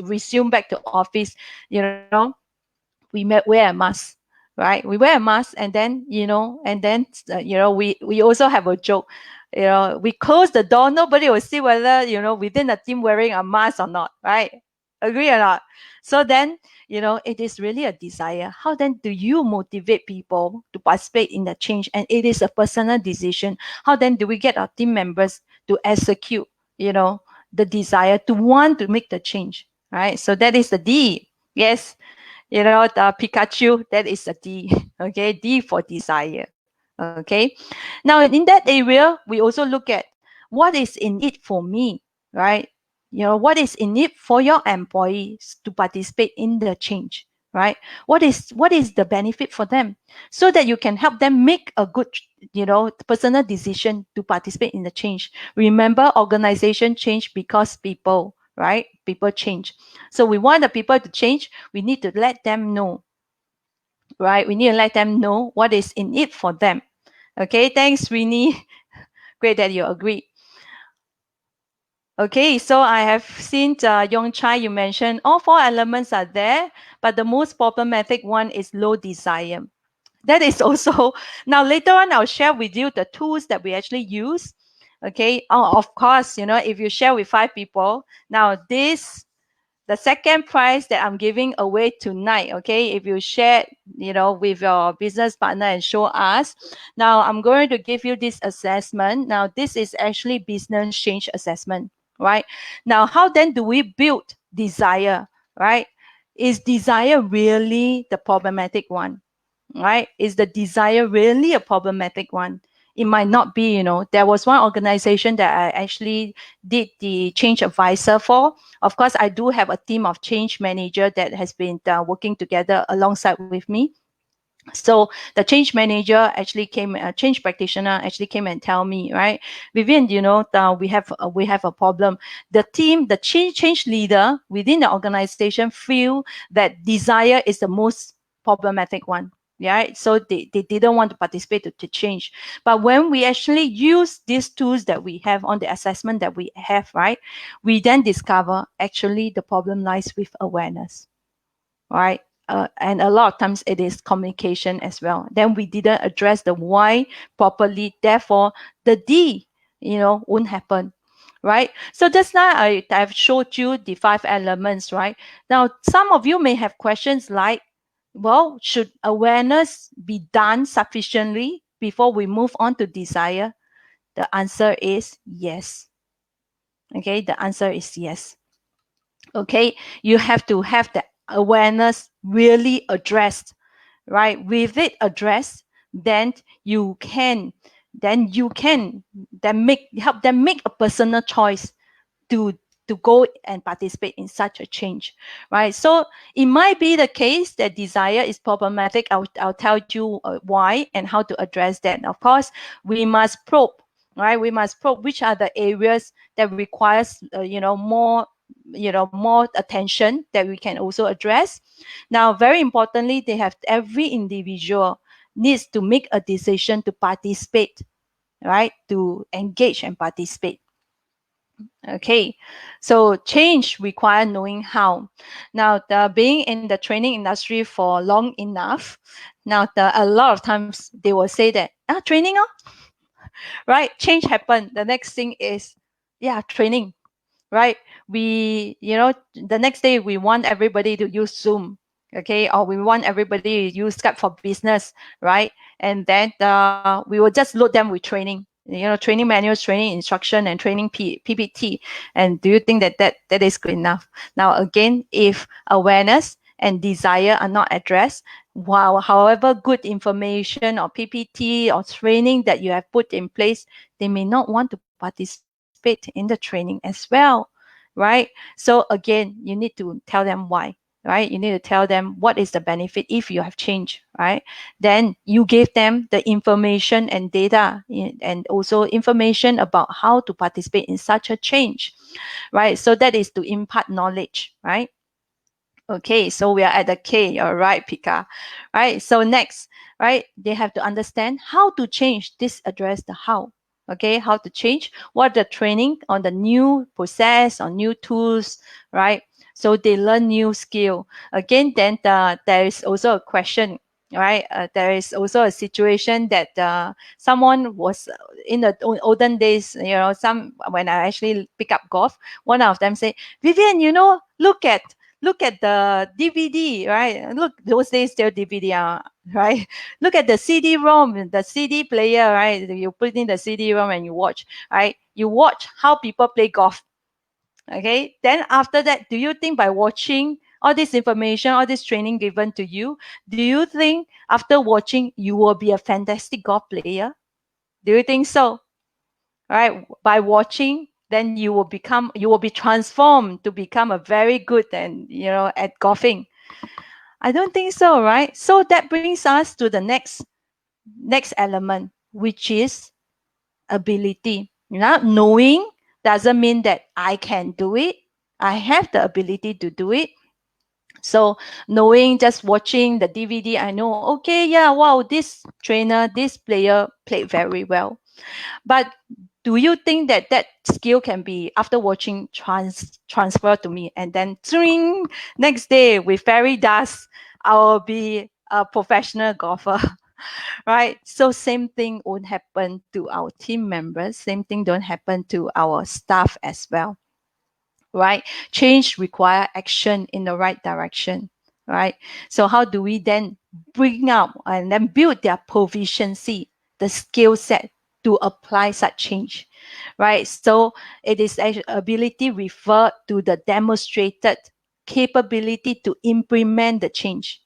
resume back to office, you know, we wear a mask, right? We wear a mask, and then, you know, you know, we also have a joke. You know, we close the door, nobody will see whether, you know, within the team wearing a mask or not, right? Agree or not? So then, you know, it is really a desire. How then do you motivate people to participate in the change? And it is a personal decision. How then do we get our team members to execute, you know, the desire to want to make the change, right? So that is the D. Yes, you know, the Pikachu, that is a D. Okay, D for desire. Okay, now in that area, we also look at what is in it for me, right? You know, what is in it for your employees to participate in the change, right? What is the benefit for them, so that you can help them make a good, you know, personal decision to participate in the change. Remember, organization change because people, right? People change. So we want the people to change. We need to let them know, right? We need to let them know what is in it for them. Okay, thanks, Winnie. Great that you agree. Okay, so I have seen Yong Chai, you mentioned all 4 elements are there, but the most problematic one is low desire. That is also, now later on, I'll share with you the tools that we actually use. Okay, of course, you know, if you share with 5 people, now this, the second prize that I'm giving away tonight, okay, if you share, you know, with your business partner and show us. Now, I'm going to give you this assessment. Now, this is actually business change assessment, right? Now, how then do we build desire, right? Is desire really the problematic one, right? Is the desire really a problematic one? It might not be, you know. There was one organization that I actually did the change advisor for. Of course, I do have a team of change manager that has been working together alongside with me. So the change manager actually came, a change practitioner actually came and tell me, right, Vivian, you know, we have a problem. The team, the change leader within the organization feel that desire is the most problematic one. Yeah, so they didn't want to participate to change. But when we actually use these tools that we have on the assessment that we have, right, we then discover actually the problem lies with awareness, right? And a lot of times it is communication as well. Then we didn't address the why properly. Therefore, the D, you know, won't happen, right? So just now I've showed you the 5 elements, right? Now, some of you may have questions like, well, should awareness be done sufficiently before we move on to desire? The answer is yes. Okay, the answer is yes. Okay, you have to have the awareness really addressed, right? With it addressed, then you can help them make a personal choice to to go and participate in such a change, right? So it might be the case that desire is problematic. I'll tell you why and how to address that. Of course, we must probe, right? We must probe which are the areas that requires, more attention that we can also address. Now, very importantly, every individual needs to make a decision to participate, right? To engage and participate. Okay, so change requires knowing how. Now, being in the training industry for long enough, now a lot of times they will say that, training, right? Change happened. The next thing is, training, right? We, the next day we want everybody to use Zoom, okay? Or we want everybody to use Skype for business, right? And then we will just load them with training, training manuals, training instruction, and training PPT. And do you think that is good enough? Now, again, if awareness and desire are not addressed, while however good information or PPT or training that you have put in place, they may not want to participate in the training as well, right? So again, you need to tell them why, right? You need to tell them what is the benefit if you have changed, right? Then you give them the information and data and also information about how to participate in such a change, right? So that is to impart knowledge, right? Okay, so we are at the K, all right, Pika, right? So next, right, they have to understand how to change. This address the how. Okay, how to change, what the training on the new process or new tools, right? So they learn new skill. Again, then there is also a question, right? There is also a situation that someone was in the olden days, when I actually pick up golf, one of them say, Vivian, look at the DVD, right? Look, those days still DVD, right? Look at the CD-ROM, the CD player, right? You put in the CD-ROM and you watch, right? You watch how people play golf. Okay. Then after that, do you think by watching all this information, all this training given to you, do you think after watching you will be a fantastic golf player? Do you think so? Right? By watching, then you will be transformed to become a very good and at golfing. I don't think so, right? So that brings us to the next element, which is ability. Knowing doesn't mean that I can do it. I have the ability to do it. So knowing, just watching the DVD, I know, okay, yeah, wow, this trainer, this player played very well. But do you think that skill can be, after watching, transferred to me, and then next day with fairy dust, I will be a professional golfer? Right? So same thing won't happen to our team members. Same thing don't happen to our staff as well. Right? Change require action in the right direction. Right? So how do we then bring up and then build their proficiency, the skill set to apply such change, right? So it is ability refer to the demonstrated capability to implement the change.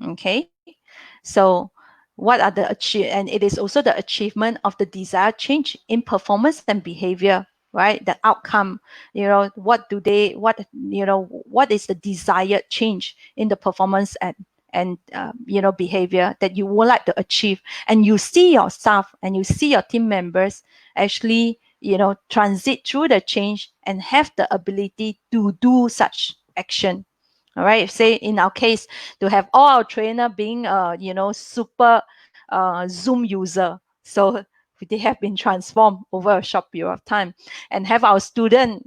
Okay, so what are and it is also the achievement of the desired change in performance and behavior, right? The outcome, what is the desired change in the performance and behavior that you would like to achieve, and you see your staff and you see your team members actually transit through the change and have the ability to do such action. All right, say in our case, to have all our trainer being super Zoom user, so they have been transformed over a short period of time, and have our student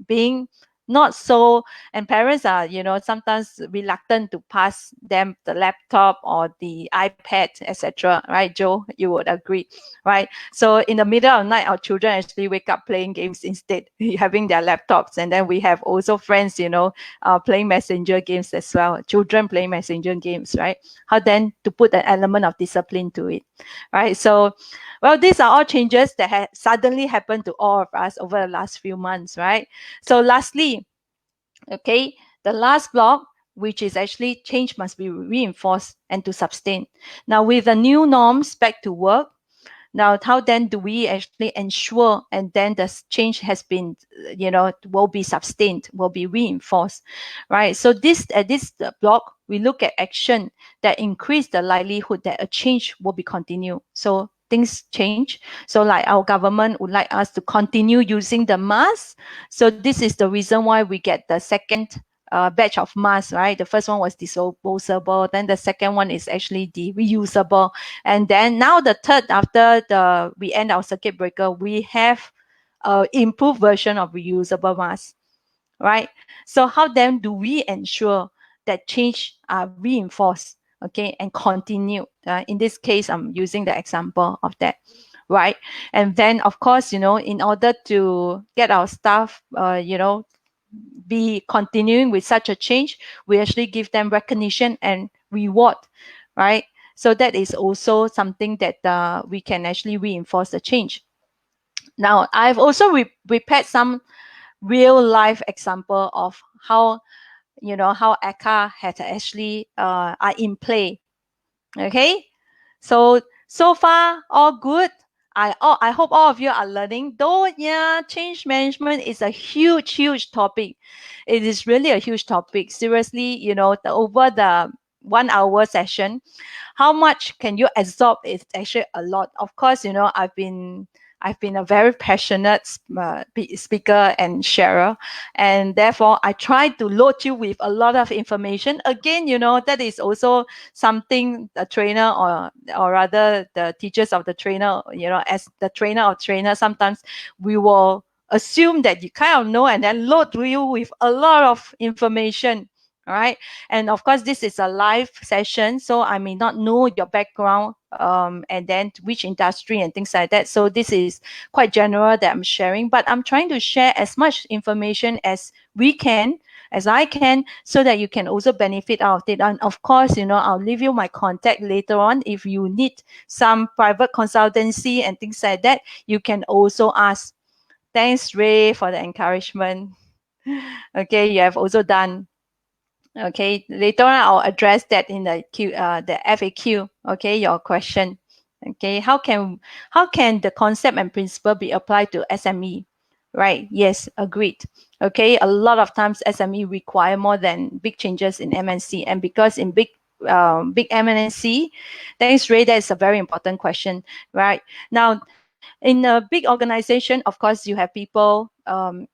being not so, and parents are sometimes reluctant to pass them the laptop or the iPad, etc. Right, Joe? You would agree, right? So in the middle of the night, our children actually wake up playing games instead, having their laptops. And then we have also friends playing messenger games as well, children playing messenger games, right? How then to put an element of discipline to it, right? So well, these are all changes that have suddenly happened to all of us over the last few months, right? So lastly, okay, the last block, which is actually change must be reinforced and to sustain. Now, with the new norms back to work, Now, how then do we actually ensure and then the change has been, will be sustained, will be reinforced, right? So at this block, we look at action that increase the likelihood that a change will be continued. So things change. So like our government would like us to continue using the mask. So this is the reason why we get the second batch of masks, right? The first one was disposable, then the second one is actually the reusable, and then now the third, after we end our circuit breaker, we have an improved version of reusable masks, right? So how then do we ensure that change are reinforced, okay, and continue? In this case, I'm using the example of that, right? And then, of course, in order to get our staff, be continuing with such a change, we actually give them recognition and reward, right? So that is also something that we can actually reinforce the change. Now, I've also prepared some real life example of how how AEPP has actually are in play. Okay, so far all good. I hope all of you are learning. Though, yeah, change management is a huge topic. It is really a huge topic. Seriously, over the 1 hour session, how much can you absorb is actually a lot. Of course, I've been a very passionate speaker and sharer, and therefore I try to load you with a lot of information. Again, that is also something the trainer or rather the teachers of the trainer, as the trainer of trainer, sometimes we will assume that you kind of know and then load you with a lot of information. All right. And of course, this is a live session, so I may not know your background and then which industry and things like that. So this is quite general that I'm sharing, but I'm trying to share as much information as I can, so that you can also benefit out of it. And of course, I'll leave you my contact later on. If you need some private consultancy and things like that, you can also ask. Thanks, Ray, for the encouragement. Okay, you have also done. Okay, later on I'll address that in the FAQ. Okay, your question. Okay, how can the concept and principle be applied to SME? Right. Yes, agreed. Okay, a lot of times SME require more than big changes in MNC, and because in big MNC, thanks, Ray. That is a very important question. Right now, in a big organization, of course, you have people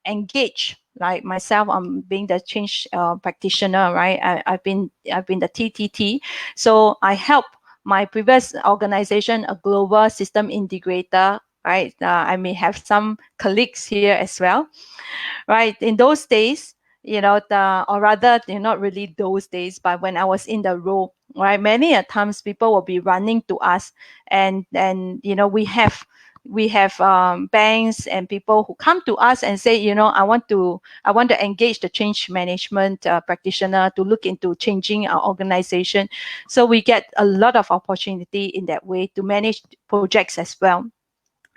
engaged. Like myself, I'm being the change practitioner, right? I've been the TTT, so I help my previous organization, a global system integrator, right? I may have some colleagues here as well, right? In those days, or rather, not really those days, but when I was in the role, right? Many a times people will be running to us, and we have banks and people who come to us and say, I want to engage the change management practitioner to look into changing our organization. So we get a lot of opportunity in that way to manage projects as well.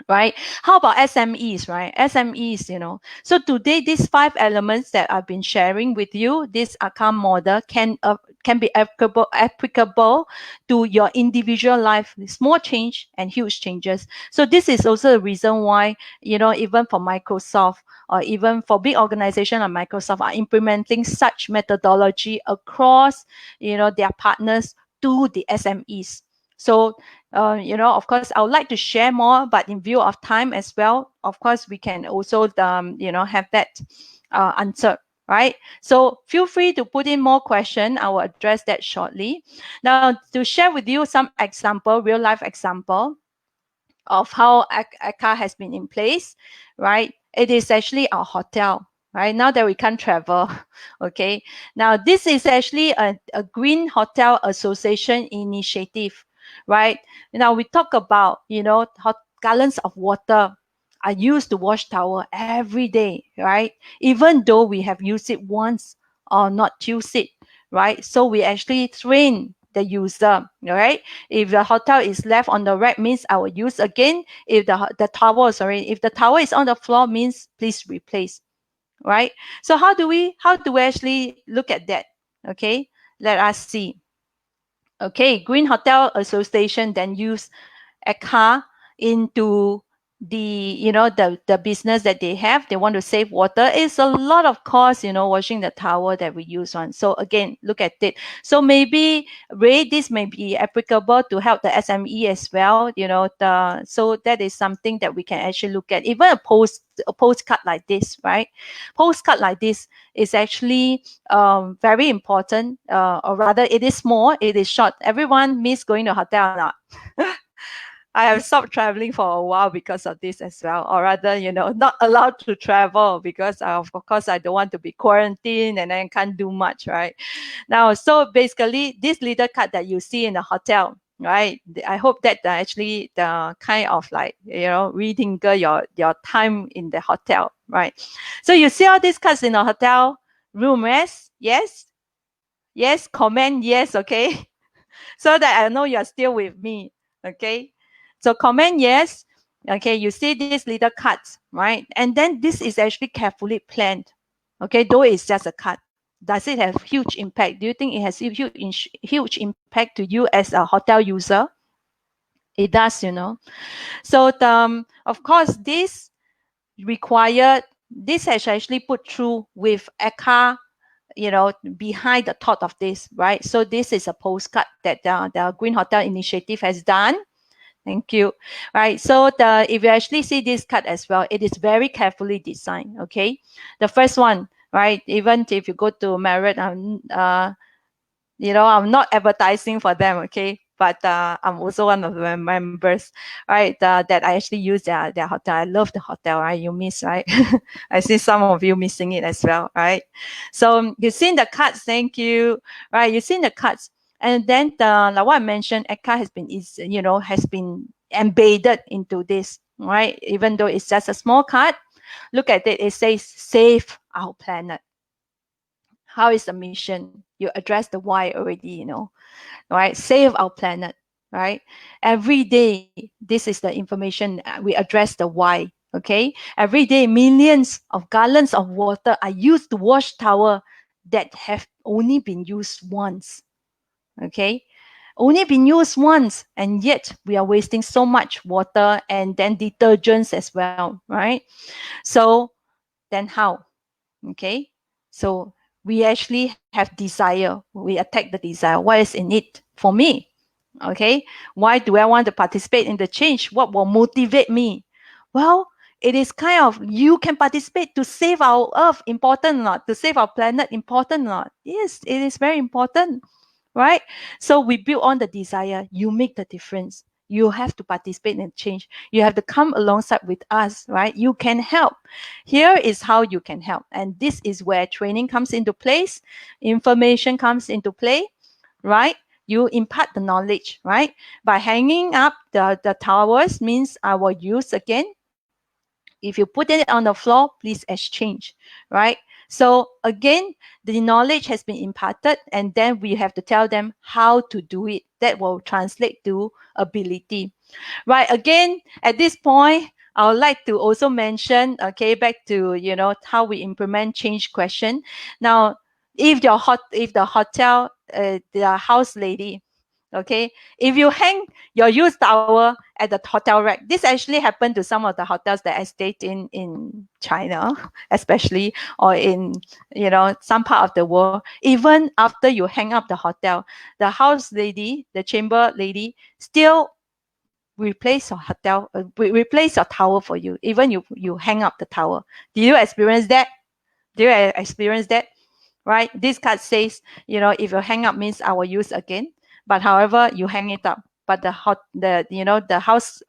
Right? How about SMEs, right? SMEs, So today, these 5 elements that I've been sharing with you, this AEPP model can be applicable to your individual life, small change and huge changes. So this is also the reason why, even for Microsoft or even for big organizations like Microsoft are implementing such methodology across, their partners to the SMEs. So, of course, I would like to share more, but in view of time as well, of course, we can also, have that answered, right? So feel free to put in more questions. I will address that shortly. Now, to share with you some example, real life example of how AEPP has been in place, right? It is actually our hotel. Right now that we can't travel, okay. Now this is actually a Green Hotel Association initiative, right? Now we talk about, gallons of water are used to wash towel every day, right? Even though we have used it once or not used it, right? So we actually train the user, right? If the hotel is left on the rack, means I will use again. If the towel is on the floor, means please replace, right? So how do we actually look at that? Okay, let us see. Okay, Green Hotel Association then use AEPP into the the business that they have. They want to save water. It's a lot of cost, washing the towel that we use on. So again, look at it. So maybe Ray, this may be applicable to help the SME as well. So that is something that we can actually look at. Even a postcard like this, right? Postcard like this is actually very important, or rather it is small, it is short. Everyone miss going to hotel or not? I have stopped traveling for a while because of this as well, or rather, not allowed to travel because of course I don't want to be quarantined and then can't do much, right? Now, so basically this little card that you see in the hotel, right? I hope that actually the kind of like, reading your time in the hotel, right? So you see all these cards in the hotel room, yes, comment yes, okay? So that I know you're still with me, okay? So comment yes. Okay, you see these little cards, right? And then this is actually carefully planned. Okay, though it's just a card. Does it have huge impact? Do you think it has huge impact to you as a hotel user? It does, So of course, this has actually put through with AEPP, behind the thought of this, right? So this is a postcard that the Green Hotel Initiative has done. Thank you. Right. So if you actually see this card as well, it is very carefully designed. Okay. The first one, right? Even if you go to Marriott, I'm not advertising for them. Okay. But I'm also one of the members, right? That I actually use their hotel. I love the hotel, right? You miss, right? I see some of you missing it as well, right? So you've seen the cards. Thank you. Right. You've seen the cards. And then like what I mentioned, AEPP has been embedded into this, right? Even though it's just a small card, look at it. It says save our planet. How is the mission? You address the why already, right? Save our planet, right? Every day, this is the information. We address the why. Okay. Every day, millions of gallons of water are used to wash towels that have only been used once. Okay, only been used once, and yet we are wasting so much water and then detergents as well, right? So then how? Okay, so we actually have desire. We attack the desire. What is in it for me? Okay, why do I want to participate in the change? What will motivate me? Well, it is kind of, you can participate to save our earth, important or not? To save our planet, important or not? Yes, it is very important, right? So we build on the desire. You make the difference. You have to participate in change. You have to come alongside with us, right? You can help. Here is how you can help. And this is where training comes into place, information comes into play, right? You impart the knowledge, right? By hanging up the towers means I will use again. If you put it on the floor, please exchange, right? So again, the knowledge has been imparted, and then we have to tell them how to do it. That will translate to ability, right? Again, at this point, I would like to also mention, okay, back to, how we implement change question. Now, if the hotel, the house lady, okay, if you hang your used towel at the hotel rack, this actually happened to some of the hotels that I stayed in China, especially, or in, some part of the world. Even after you hang up the hotel, the house lady, the chamber lady, still replace your towel for you, even you hang up the towel. Do you experience that? Right? This card says, if you hang up means I will use again. But however, you hang it up. But the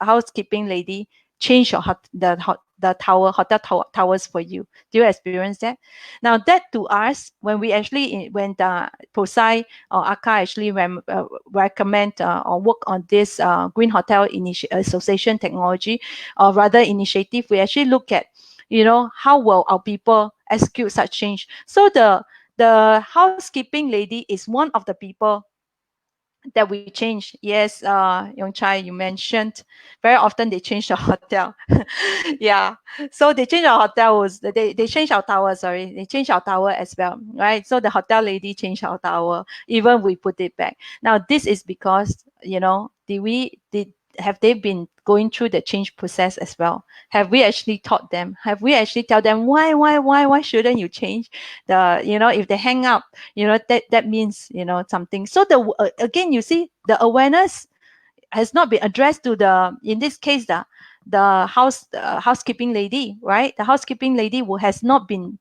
housekeeping lady change the towels for you. Do you experience that? Now that to us, when the PROSCI or AEPP actually recommend or work on this Green Hotel Association technology, or rather initiative, we actually look at, how will our people execute such change. So the housekeeping lady is one of the people that we change. Yes, Yong Chai, you mentioned very often they change the hotel. Yeah, so they change our hotel. They change our tower. Sorry, they change our tower as well, right? So the hotel lady changed our tower, even we put it back. Now this is because, have they been going through the change process as well? Have we actually taught them? Have we actually tell them why shouldn't you change? If they hang up, that means, something. So again, you see, the awareness has not been addressed to in this case, the housekeeping lady, right? The housekeeping lady who has not been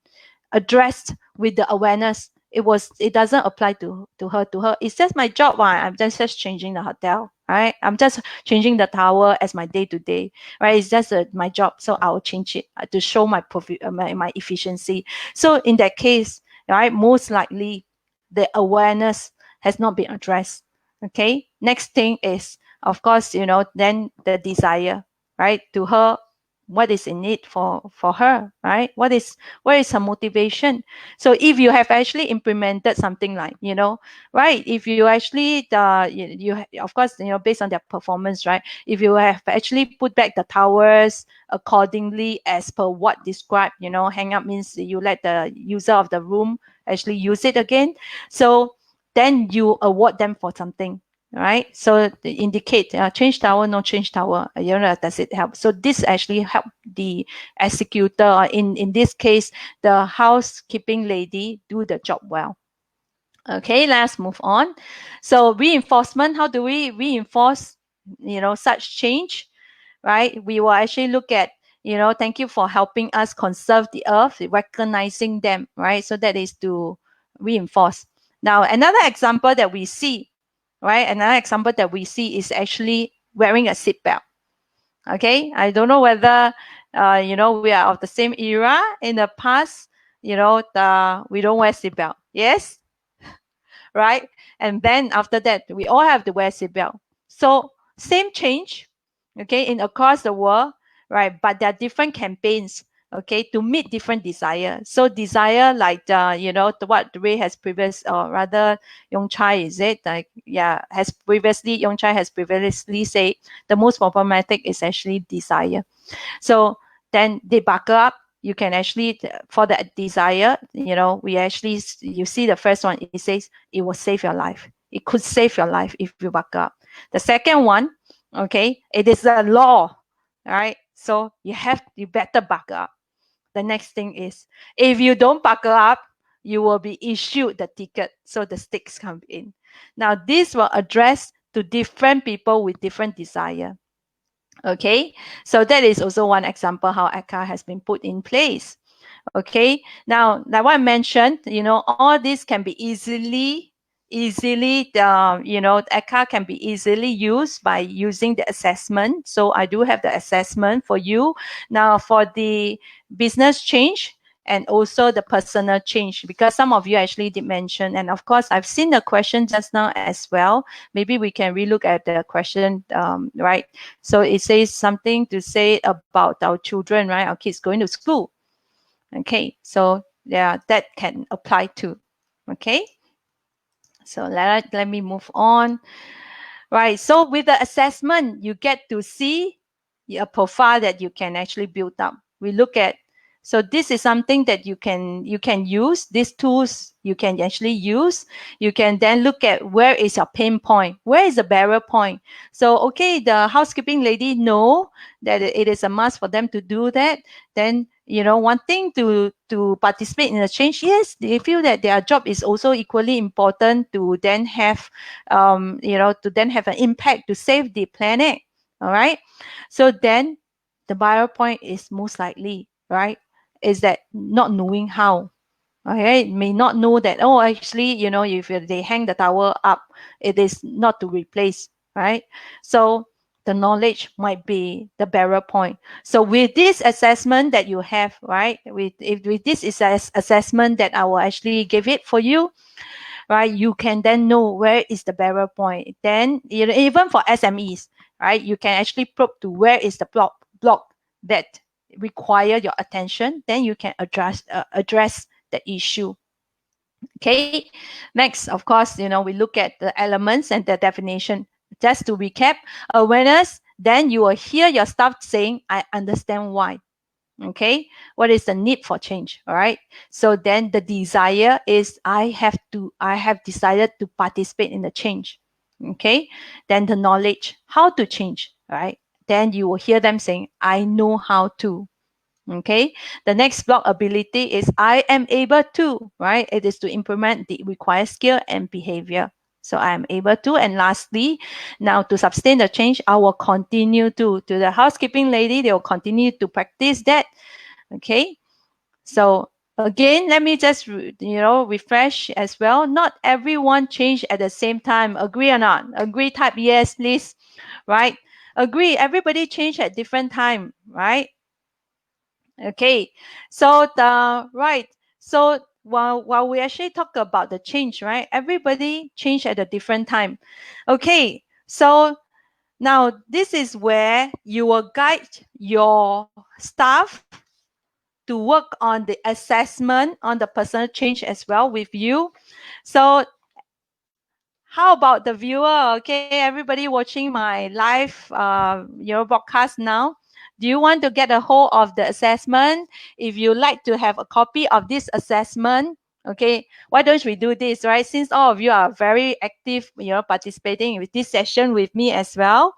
addressed with the awareness. It doesn't apply to her. It's just my job. I'm just changing the hotel, right? I'm just changing the tower as my day-to-day, right? It's just my job, so I'll change it to show my my efficiency. So in that case, right, most likely the awareness has not been addressed. Okay. Next thing is, of course, then the desire, right? To her, what is in it for her, right? What is her motivation? So if you have actually implemented something like, right, if you actually of course, based on their performance, right, if you have actually put back the towers accordingly as per what described, hang up means you let the user of the room actually use it again, so then you award them for something. Right, so they indicate change tower, no change tower, does it help? So this actually help the executor, in this case, the housekeeping lady, do the job well. Okay, let's move on. So reinforcement, how do we reinforce, such change, right? We will actually look at, thank you for helping us conserve the earth, recognizing them, right? So that is to reinforce. Now, another example that we see, right? Another example that we see is actually wearing a seatbelt. Okay, I don't know whether we are of the same era. In the past, we don't wear seatbelt. Yes, right? And then after that, we all have to wear seatbelt. So same change, okay, in across the world, right? But there are different campaigns, okay, to meet different desire. So desire, like what Ray has or rather Yong Chai, is it? Yong Chai has previously said the most problematic is actually desire. So then they buckle up. You can actually, for the desire, you see the first one, it says it will save your life. It could save your life if you buckle up. The second one, okay, it is a law, right? So you better buckle up. The next thing is, if you don't buckle up, you will be issued the ticket. So the stakes come in. Now, this will address to different people with different desire. Okay, so that is also one example how AEPP has been put in place. Okay, now like what I mentioned, all this can be easily AEPP can be easily used by using the assessment. So I do have the assessment for you. Now for the business change and also the personal change, because some of you actually did mention, and of course I've seen the question just now as well. Maybe we can relook at the question, right? So it says something to say about our children, right? Our kids going to school. Okay, so yeah, that can apply too. Okay, so let me move on. Right, so with the assessment, you get to see a profile that you can actually build up. We look at, so this is something that you can use. These tools you can actually use. You can then look at where is your pain point, where is the barrier point. So okay, the housekeeping lady know that it is a must for them to do that. Then wanting to participate in the change, yes, they feel that their job is also equally important to then have to then have an impact to save the planet. All right, so then the barrier point is most likely, right, is that not knowing how. Okay, may not know that, oh, actually, if they hang the tower up, it is not to replace, right? So the knowledge might be the barrier point. So with this assessment that you have, right, with this is assessment that I will actually give it for you, right, you can then know where is the barrier point. Then even for SMEs, right, you can actually probe to where is the block that require your attention. Then you can address the issue. Okay, next, of course, we look at the elements and the definition. Just to recap, awareness, then you will hear your staff saying, I understand why. Okay, what is the need for change? All right, so then the desire is I have decided to participate in the change. Okay, then the knowledge, how to change, right? then you will hear them saying, I know how to. Okay, the next block ability is I am able to, right? It is to implement the required skill and behavior. So I am able to. And lastly, now to sustain the change, I will continue to the housekeeping lady, they will continue to practice that. Okay, so again, let me just refresh as well. Not everyone change at the same time. Agree or not? Agree, type yes, please. Right? Agree, everybody change at different time, right? Okay, so so while we actually talk about the change, right? Everybody change at a different time. Okay, so now this is where you will guide your staff to work on the assessment on the personal change as well with you. So how about the viewer? Okay, everybody watching my live broadcast now. Do you want to get a hold of the assessment? If you like to have a copy of this assessment, okay, why don't we do this, right? Since all of you are very active, participating with this session with me as well.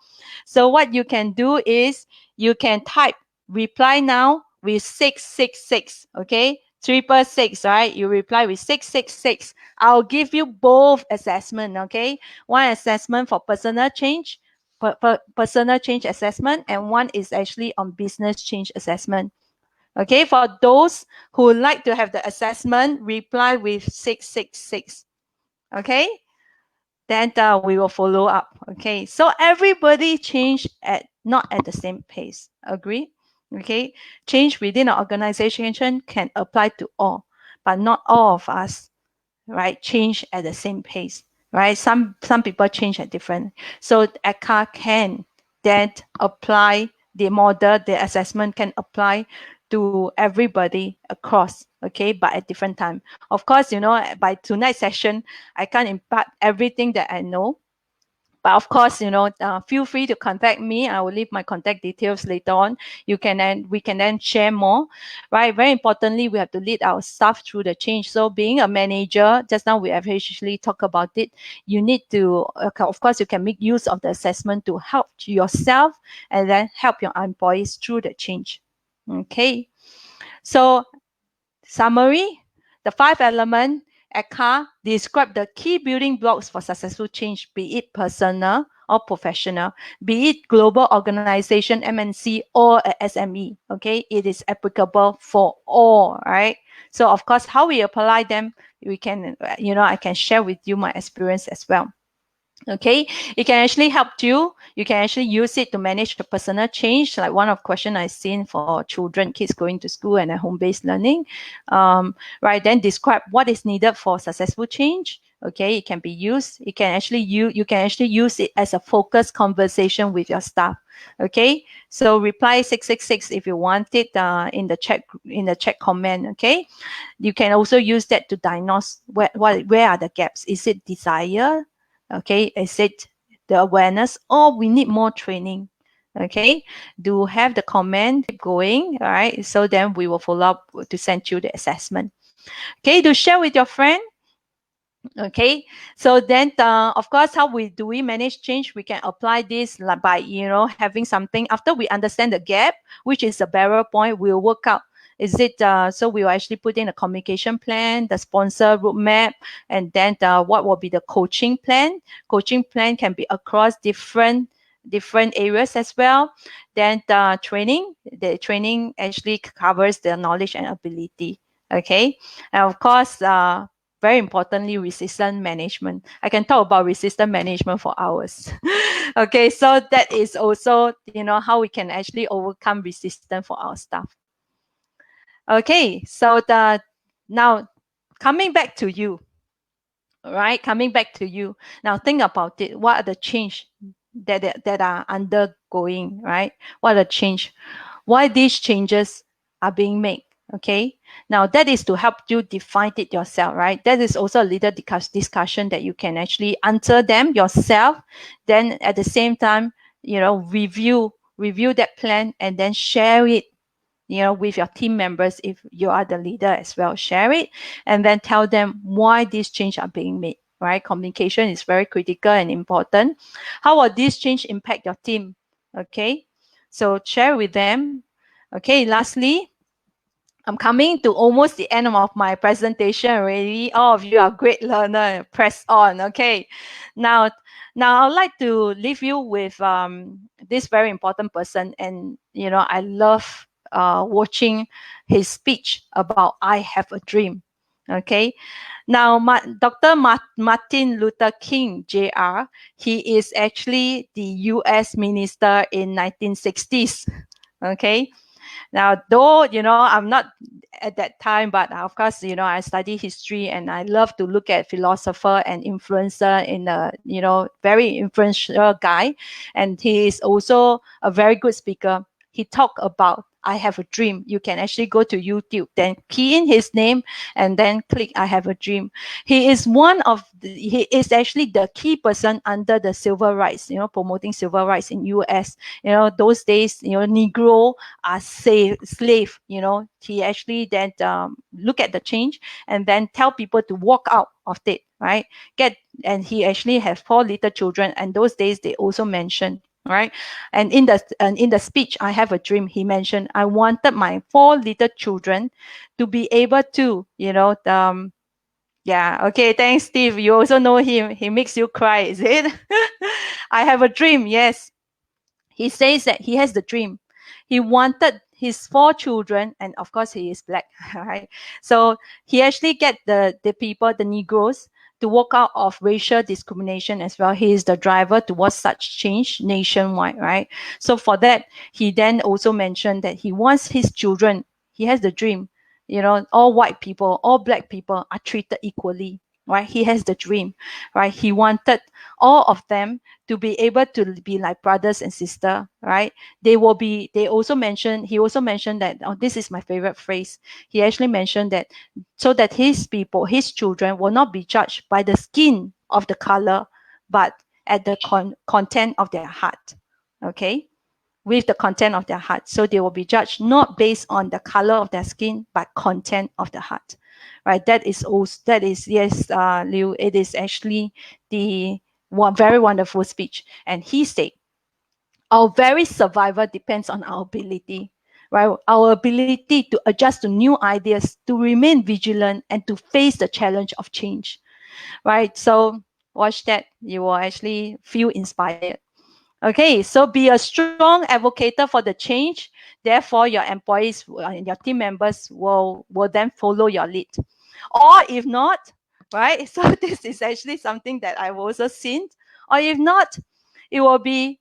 So what you can do is you can type reply now with 666, okay? 666, right? You reply with 666. I'll give you both assessment, okay? One assessment for personal change, personal change assessment, and one is actually on business change assessment. Okay, for those who like to have the assessment, reply with 666. Okay, then we will follow up. Okay, so everybody change not at the same pace. Agree? Okay, change within an organization can apply to all, but not all of us, right, change at the same pace, right? Some people change at different. So ECA can then apply the model, the assessment can apply to everybody across, okay, but at different time. Of course, by tonight's session, I can't impart everything that I know. But of course, feel free to contact me. I will leave my contact details later on. We can then share more, right? Very importantly, we have to lead our staff through the change. So being a manager, just now we have actually talked about it. You need to, of course, you can make use of the assessment to help yourself and then help your employees through the change. Okay. So summary, the 5 elements ECA describe the key building blocks for successful change, be it personal or professional, be it global organization, MNC, or a SME. Okay, it is applicable for all, right? So of course, how we apply them, we can, I can share with you my experience as well. Okay, it can actually help you. You can actually use it to manage the personal change. Like one of question I've seen for children, kids going to school and home-based learning, right? Then describe what is needed for successful change. Okay, it can be used. You can actually use it as a focused conversation with your staff. Okay, so reply 666 if you want it in the chat comment. Okay, you can also use that to diagnose where are the gaps. Is it desire? Okay, is it the awareness, or we need more training? Okay, do have the comment going, all right? So then we will follow up to send you the assessment. Okay, to share with your friend. Okay, so then of course, how do we manage change? We can apply this by having something after we understand the gap, which is the barrier point. We'll work out. Is it so we will actually put in a communication plan, the sponsor roadmap, and then what will be the coaching plan? Coaching plan can be across different areas as well. Then the training actually covers the knowledge and ability. Okay, and of course, very importantly, resistance management. I can talk about resistance management for hours. Okay, so that is also, how we can actually overcome resistance for our staff. Okay, so now coming back to you. All right, coming back to you. Now think about it. What are the change that are undergoing, right? What are the change? Why these changes are being made? Okay, now that is to help you define it yourself, right? That is also a little discussion that you can actually answer them yourself. Then at the same time, review that plan and then share it, with your team members. If you are the leader as well, share it and then tell them why these changes are being made, right? Communication is very critical and important. How will this change impact your team? Okay, So share with them. Okay, lastly, I'm coming to almost the end of my presentation already. All of you are great learner. Press on. Okay. Now I'd like to leave you with this very important person. And, I love watching his speech about I Have a Dream. Okay. Now, Dr. Martin Luther King, Jr., he is actually the U.S. minister in 1960s. Okay. Now, though, I'm not at that time, but of course, I study history and I love to look at philosopher and influencer in a, very influential guy. And he is also a very good speaker. He talked about I Have a Dream. You can actually go to YouTube, then key in his name and then click I Have a Dream. He is he is actually the key person under the civil rights, promoting civil rights in US. Those days, Negro are slave. He actually then look at the change and then tell people to walk out of it, right? And he actually has 4 little children, and those days they also mentioned, right? And in the speech, I Have a Dream, he mentioned, I wanted my 4 little children to be able to, yeah, okay, thanks, Steve. You also know him. He makes you cry, is it? I Have a Dream, yes. He says that he has the dream. He wanted his 4 children, and of course he is black, right? So he actually get the people, the Negroes, to walk out of racial discrimination as well. He is the driver towards such change nationwide, right? So for that, he then also mentioned that he wants his children, he has the dream, all white people, all black people are treated equally, right? He has the dream, right? He wanted all of them to be able to be like brothers and sister, right? He also mentioned that, this is my favorite phrase. He actually mentioned that so that his people, his children will not be judged by the skin of the color, but at the content of their heart. Okay? With the content of their heart. So they will be judged not based on the color of their skin, but content of the heart. Right? Yes, Liu, it is actually the one very wonderful speech. And he said, our very survival depends on our ability, right? Our ability to adjust to new ideas, to remain vigilant, and to face the challenge of change, right? So watch that. You will actually feel inspired. Okay, so be a strong advocate for the change. Therefore, your employees and your team members will then follow your lead. Or if not, right? So this is actually something that I've also seen. Or if not, it will be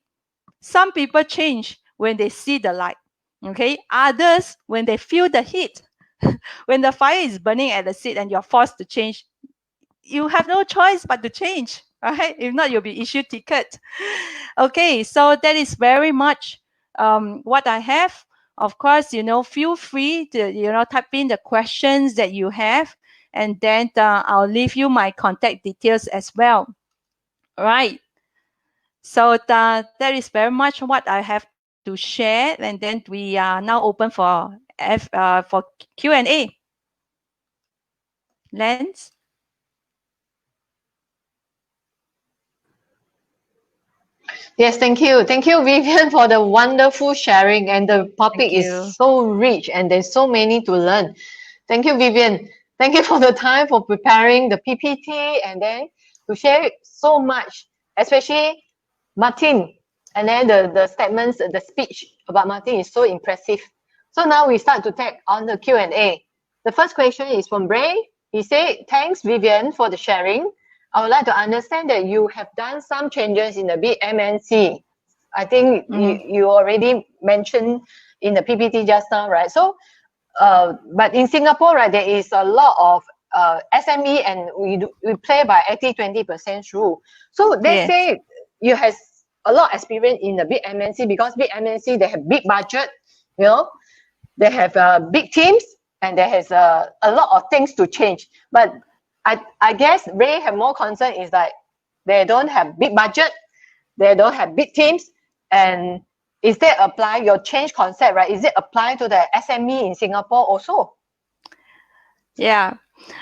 some people change when they see the light. Okay, others when they feel the heat. When the fire is burning at the seat and you're forced to change, you have no choice but to change, right? If not, you'll be issued ticket. Okay, so that is very much what I have. Of course, feel free to, type in the questions that you have, and then I'll leave you my contact details as well. All right. So that is very much what I have to share, and then we are now open for Q&A. Lance? Yes, thank you. Thank you, Vivian, for the wonderful sharing. And the topic is so rich and there's so many to learn. Thank you, Vivian. Thank you for the time for preparing the PPT and then to share so much, especially Martin. And then the statements, the speech about Martin is so impressive. So now we start to take on the Q&A. The first question is from Bray. He said, thanks, Vivian, for the sharing. I would like to understand that you have done some changes in the big MNC. I think you already mentioned in the PPT just now, right? So, but in Singapore, right, there is a lot of SME and we play by 80-20% rule. So let's say you have a lot of experience in the big MNC because big MNC, they have big budget, they have big teams and there has a lot of things to change. But I guess Ray have more concern is like they don't have big budget, they don't have big teams, and is that apply your change concept, right? Is it apply to the SME in Singapore also? Yeah.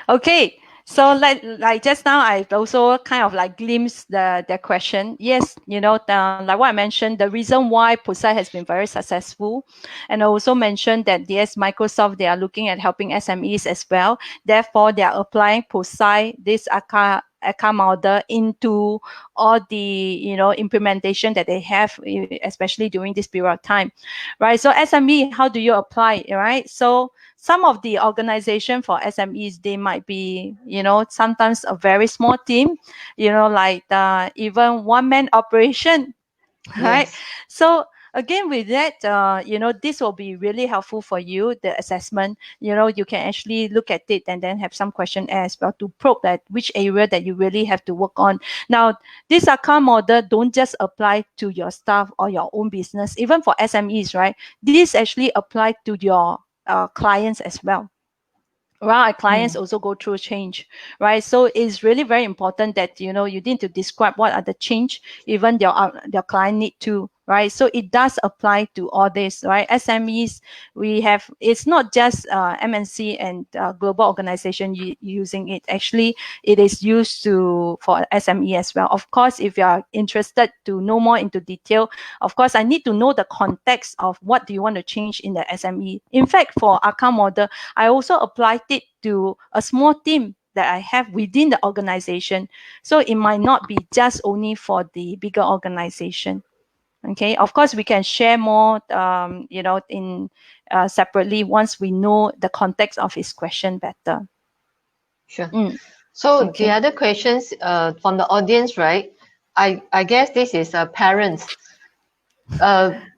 Okay. So like just now, I also kind of like glimpsed the question. Yes, you know, like what I mentioned, the reason why PROSCI has been very successful, and I also mentioned that yes, Microsoft, they are looking at helping SMEs as well. Therefore, they are applying PROSCI, this ACA model, into all the, you know, implementation that they have, especially during this period of time, right? So SME, how do you apply, right? So some of the organization for SMEs, they might be, you know, sometimes a very small team, you know, like even one-man operation, right? Yes. So again, with that, you know, this will be really helpful for you, the assessment. You know, you can actually look at it and then have some question as well to probe that which area that you really have to work on. Now, this account model don't just apply to your staff or your own business, even for SMEs, right? This actually apply to your clients as well. Well, our clients also go through change, right? So it's really very important that, you know, you need to describe what are the change even your client need to, right? So it does apply to all this, right? SMEs, we have, it's not just MNC and global organization using it. Actually, it is used for SME as well. Of course, if you are interested to know more into detail, of course, I need to know the context of what do you want to change in the SME. In fact, for account model, I also applied it to a small team that I have within the organization. So it might not be just only for the bigger organization. Okay, of course, we can share more, you know, in separately once we know the context of his question better. Sure. So Okay. the other questions from the audience, right? I guess this is parents.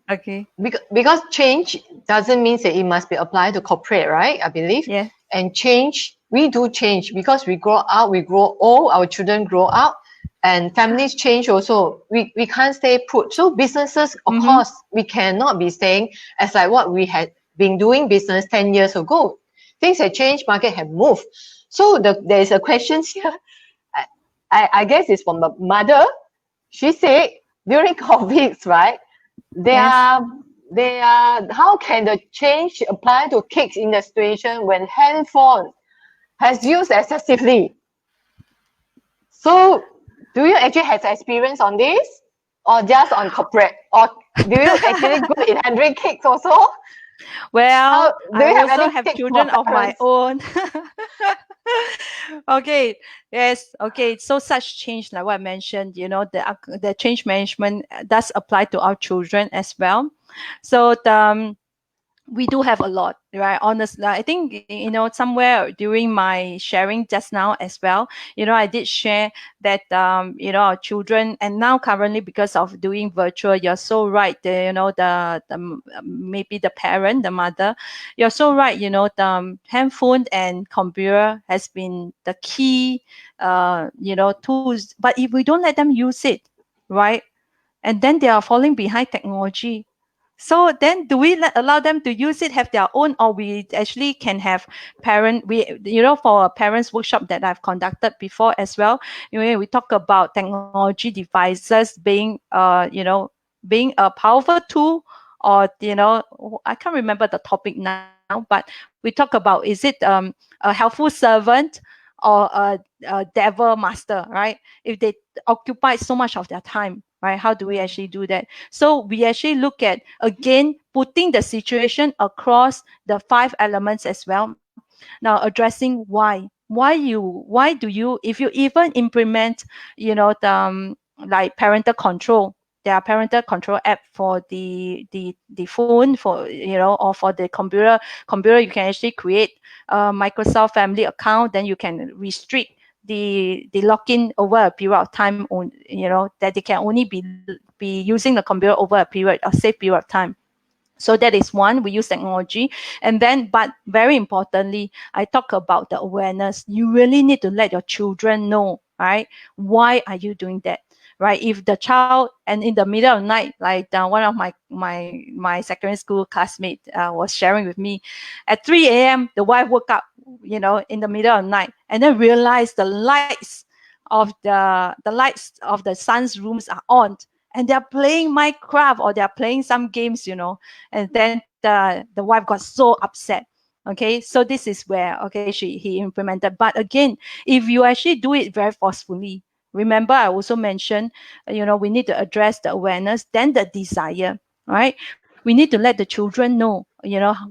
Okay. Because change doesn't mean that it must be applied to corporate, right? I believe. Yeah. And change, we do change because we grow up, we grow old, our children grow up, and families change also. We can't stay put. So businesses, of course, we cannot be staying as like what we had been doing business 10 years ago. Things have changed, market have moved. So there is a question here. I guess it's from the mother. She said during COVID, right? They are, how can the change apply to kids in the situation when handphone has used excessively? So do you actually have experience on this, or just on corporate, or do you actually good in handling kids also? Well, Do I you have also any have tips for children of my parents? own. Okay, yes, okay. So such change, like what I mentioned, you know, the change management does apply to our children as well. So we do have a lot, right? Honestly, I think, you know, somewhere during my sharing just now as well, you know, I did share that, you know, our children, and now currently because of doing virtual, you're so right. You know, maybe the parent, the mother, you're so right. You know, the handphone and computer has been the key, you know, tools. But if we don't let them use it, right, and then they are falling behind technology. So then do we allow them to use it, have their own, or we actually can have you know, for a parents workshop that I've conducted before as well, you know, we talk about technology devices being, you know, being a powerful tool, or, you know, I can't remember the topic now, but we talk about, is it a helpful servant or a devil master, right? If they occupy so much of their time, right? How do we actually do that? So we actually look at, again, putting the situation across the 5 elements as well. Now, addressing why do you, if you even implement, you know, like parental control, there are parental control app for the phone, for, you know, or for the computer, you can actually create a Microsoft family account, then you can restrict the login over a period of time, you know, that they can only be using the computer over a period, a safe period of time. So that is one, we use technology. And then, but very importantly, I talk about the awareness. You really need to let your children know, right? Why are you doing that? Right? If the child, and in the middle of the night, like one of my secondary school classmate was sharing with me, at 3 a.m. the wife woke up, you know, in the middle of the night, and then realized the lights of the son's rooms are on, and they're playing Minecraft or they're playing some games, you know, and then the wife got so upset. Okay, so this is where, okay, he implemented. But again, if you actually do it very forcefully, remember I also mentioned, we need to address the awareness, then the desire, right? We need to let the children know,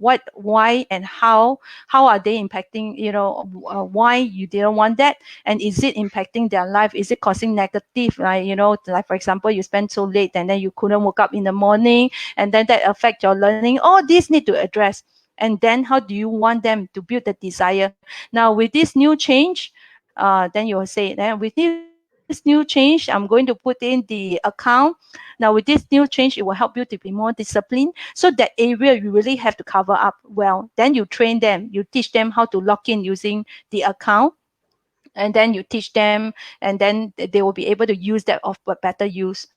what, why, and how are they impacting, why you didn't want that, and is it impacting their life? Is it causing negative, like, like for example, you spend so late and then you couldn't wake up in the morning, and then that affect your learning. All these need to address. And then how do you want them to build the desire? Now with this new change, then you will say, then with this new change, I'm going to put in the account. Now with this new change, it will help you to be more disciplined. So that area you really have to cover up well. Then you train them, you teach them how to log in using the account. And then you teach them, and then they will be able to use that of better use.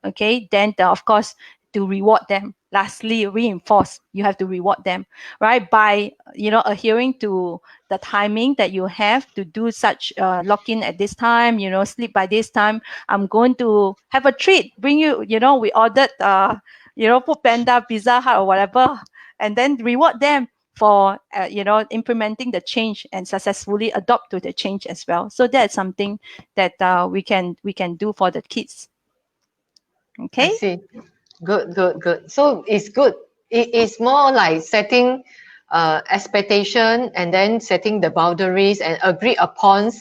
Okay, then of course, to reward them. Lastly, reinforce. You have to reward them, right? By adhering to the timing that you have to do such login at this time, sleep by this time. I'm going to have a treat. Bring you, we ordered Food Panda, Pizza Hut, or whatever, and then reward them for implementing the change and successfully adopt to the change as well. So that's something that we can do for the kids. Okay. I see. Good. So it's good. It's more like setting expectation and then setting the boundaries and agree upon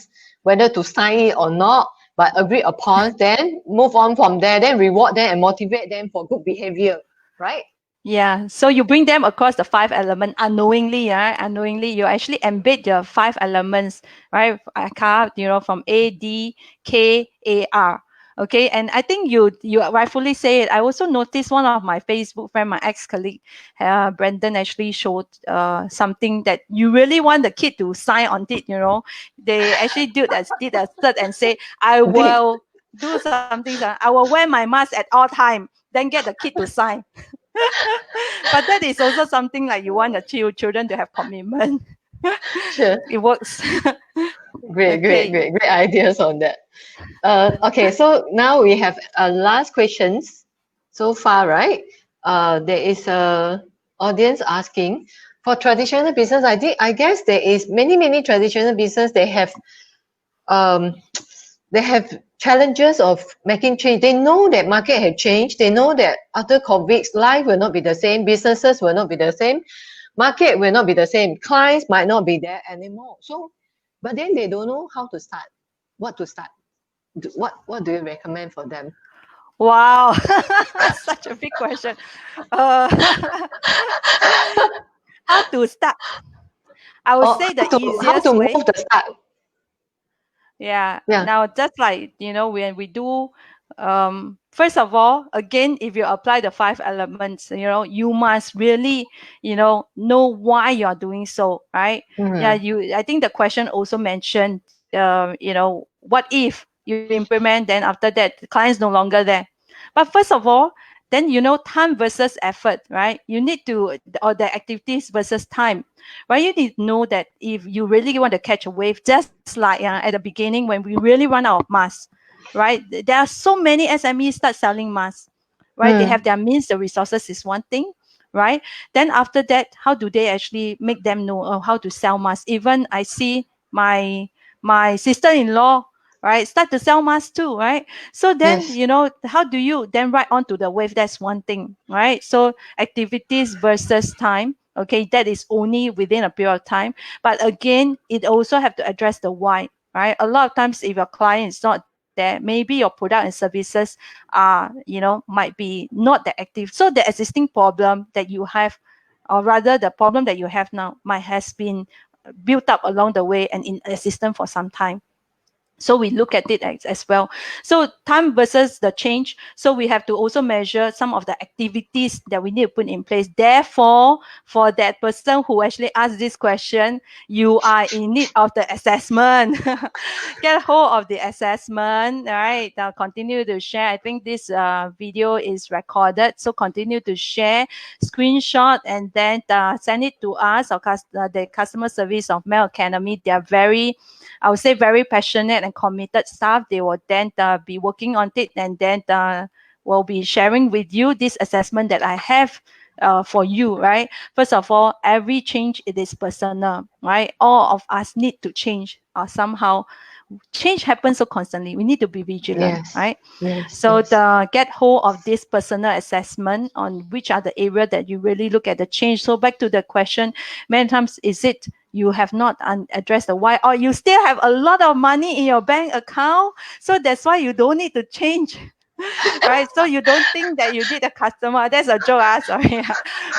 whether to sign it or not, but agree upon, then move on from there, then reward them and motivate them for good behavior, right? Yeah, so you bring them across the 5 elements unknowingly, right? Unknowingly, you actually embed the 5 elements, right? From A, D, K, A, R. Okay, and I think you rightfully say it. I also noticed one of my Facebook friend, my ex-colleague, Brandon, actually showed something that you really want the kid to sign on it. They actually did a cert and say, I will do something. I will wear my mask at all time. Then get the kid to sign. But that is also something like you want the children to have commitment. Sure. It works. Great ideas on that. Okay, so now we have last questions so far, right? There is a audience asking for traditional business. I guess there is many traditional business. They have challenges of making change. They know that market has changed. They know that after COVID, life will not be the same. Businesses will not be the same. Market will not be the same. Clients might not be there anymore. So, but then they don't know how to start. What to start? What do you recommend for them? Wow, such a big question. How to start? I would say the easiest how to way. move the start. Yeah. Now, just like, when we do, first of all, again, if you apply the 5 elements, you must really, know why you're doing so, right? Mm-hmm. I think the question also mentioned, what if you implement, then after that, the client's no longer there. But first of all, then, time versus effort, right? You need to, or the activities versus time, right? You need to know that if you really want to catch a wave, just like at the beginning when we really run out of masks, right? There are so many SMEs start selling masks, right? They have their means, the resources is one thing, right? Then after that, how do they actually make them know how to sell masks? Even I see my sister-in-law, right, start to sell masks too, right? So then, Yes. how do you then ride on to the wave? That's one thing, right? So activities versus time. Okay, that is only within a period of time. But again, it also have to address the why, right? A lot of times, if your client is not there, maybe your product and services are, might be not that active. So the existing problem that you have, or rather the problem that you have now, might has been built up along the way and in existence for some time. So we look at it as well. So time versus the change. So we have to also measure some of the activities that we need to put in place. Therefore, for that person who actually asked this question, you are in need of the assessment. Get hold of the assessment, right? Now continue to share. I think this video is recorded. So continue to share, screenshot, and then send it to us, or the customer service of Mel Academy. They are very, I would say, very passionate and committed staff. They will then be working on it, and then will be sharing with you this assessment that I have for you, right? First of all, every change, it is personal, right? All of us need to change somehow. Change happens so constantly. We need to be vigilant, Yes. right? Yes. So Yes. get hold of this personal assessment on which are the area that you really look at the change. So back to the question, many times is it you have not addressed the why, or you still have a lot of money in your bank account, so that's why you don't need to change. Right? So you don't think that you need a customer. That's a joke, sorry.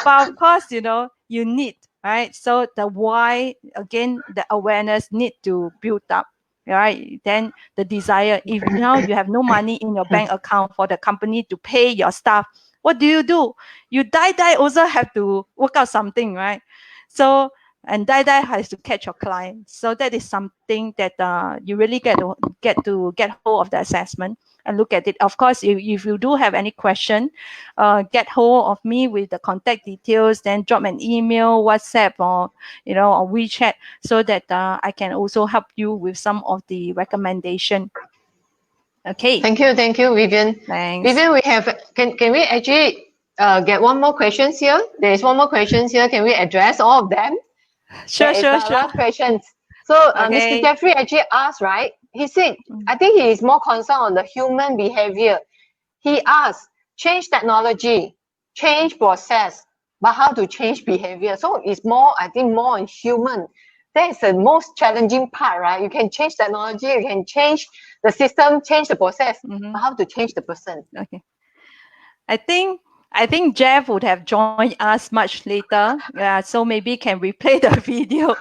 But of course, you know, you need, right? So the why, again, the awareness need to build up. Right? Then the desire, if now you have no money in your bank account for the company to pay your staff, what do? You die also have to work out something, right? So, and die has to catch your client. So that is something that you really get hold of the assessment and look at it. Of course, if you do have any question, get hold of me with the contact details, then drop an email, WhatsApp, or or WeChat, so that I can also help you with some of the recommendation. Okay. Thank you, Vivian. Thanks. Vivian, we have can we actually get one more questions here? There is one more questions here. Can we address all of them? Sure. Last questions. So Okay. Mr. Jeffrey actually asked, right? He said, I think he is more concerned on the human behavior. He asked, change technology, change process, but how to change behavior? So it's more, I think, more on human. That is the most challenging part, right? You can change technology, you can change the system, change the process, but how to change the person? Okay. I think Jeff would have joined us much later. Yeah, so maybe can replay the video.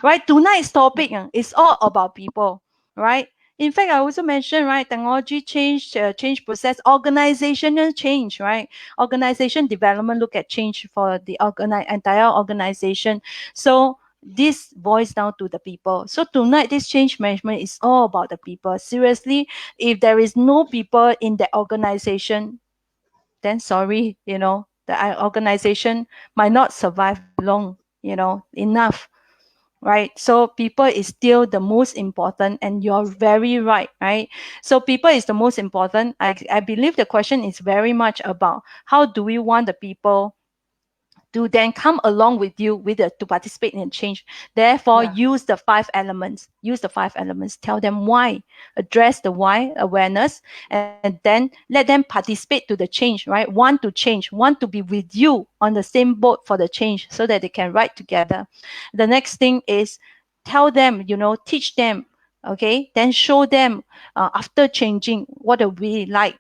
Right? Tonight's topic is all about people, right? In fact, I also mentioned, right, technology change, change process, organizational change, right? Organization development, look at change for the entire organization. So this boils down to the people. So tonight, this change management is all about the people. Seriously, if there is no people in the organization, then sorry, the organization might not survive long, enough. Right? So people is still the most important, and you're very right? So people is the most important. I believe the question is very much about how do we want the people to then come along with you to participate in change. Therefore, use the 5 elements. Tell them why. Address the why, awareness, and then let them participate to the change, right? Want to change, want to be with you on the same boat for the change, so that they can ride together. The next thing is tell them, teach them, okay? Then show them after changing what it will be like,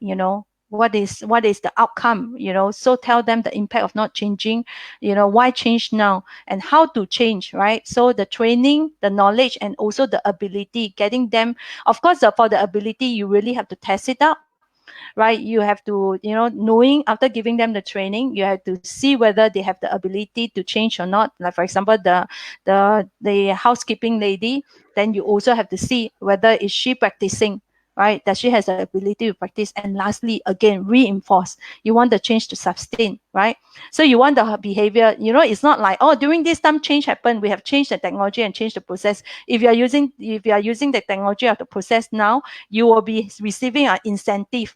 what is the outcome, so tell them the impact of not changing, why change now and how to change, right? So the training, the knowledge, and also the ability, getting them, of course, for the ability, you really have to test it out, right? You have to, knowing, after giving them the training, you have to see whether they have the ability to change or not. Like, for example, the housekeeping lady, then you also have to see whether is she practicing, right? Does she has the ability to practice? And lastly, again, reinforce. You want the change to sustain, right? So you want the behavior, it's not like, oh, during this time change happened, we have changed the technology and changed the process. If you are using the technology of the process now, you will be receiving an incentive.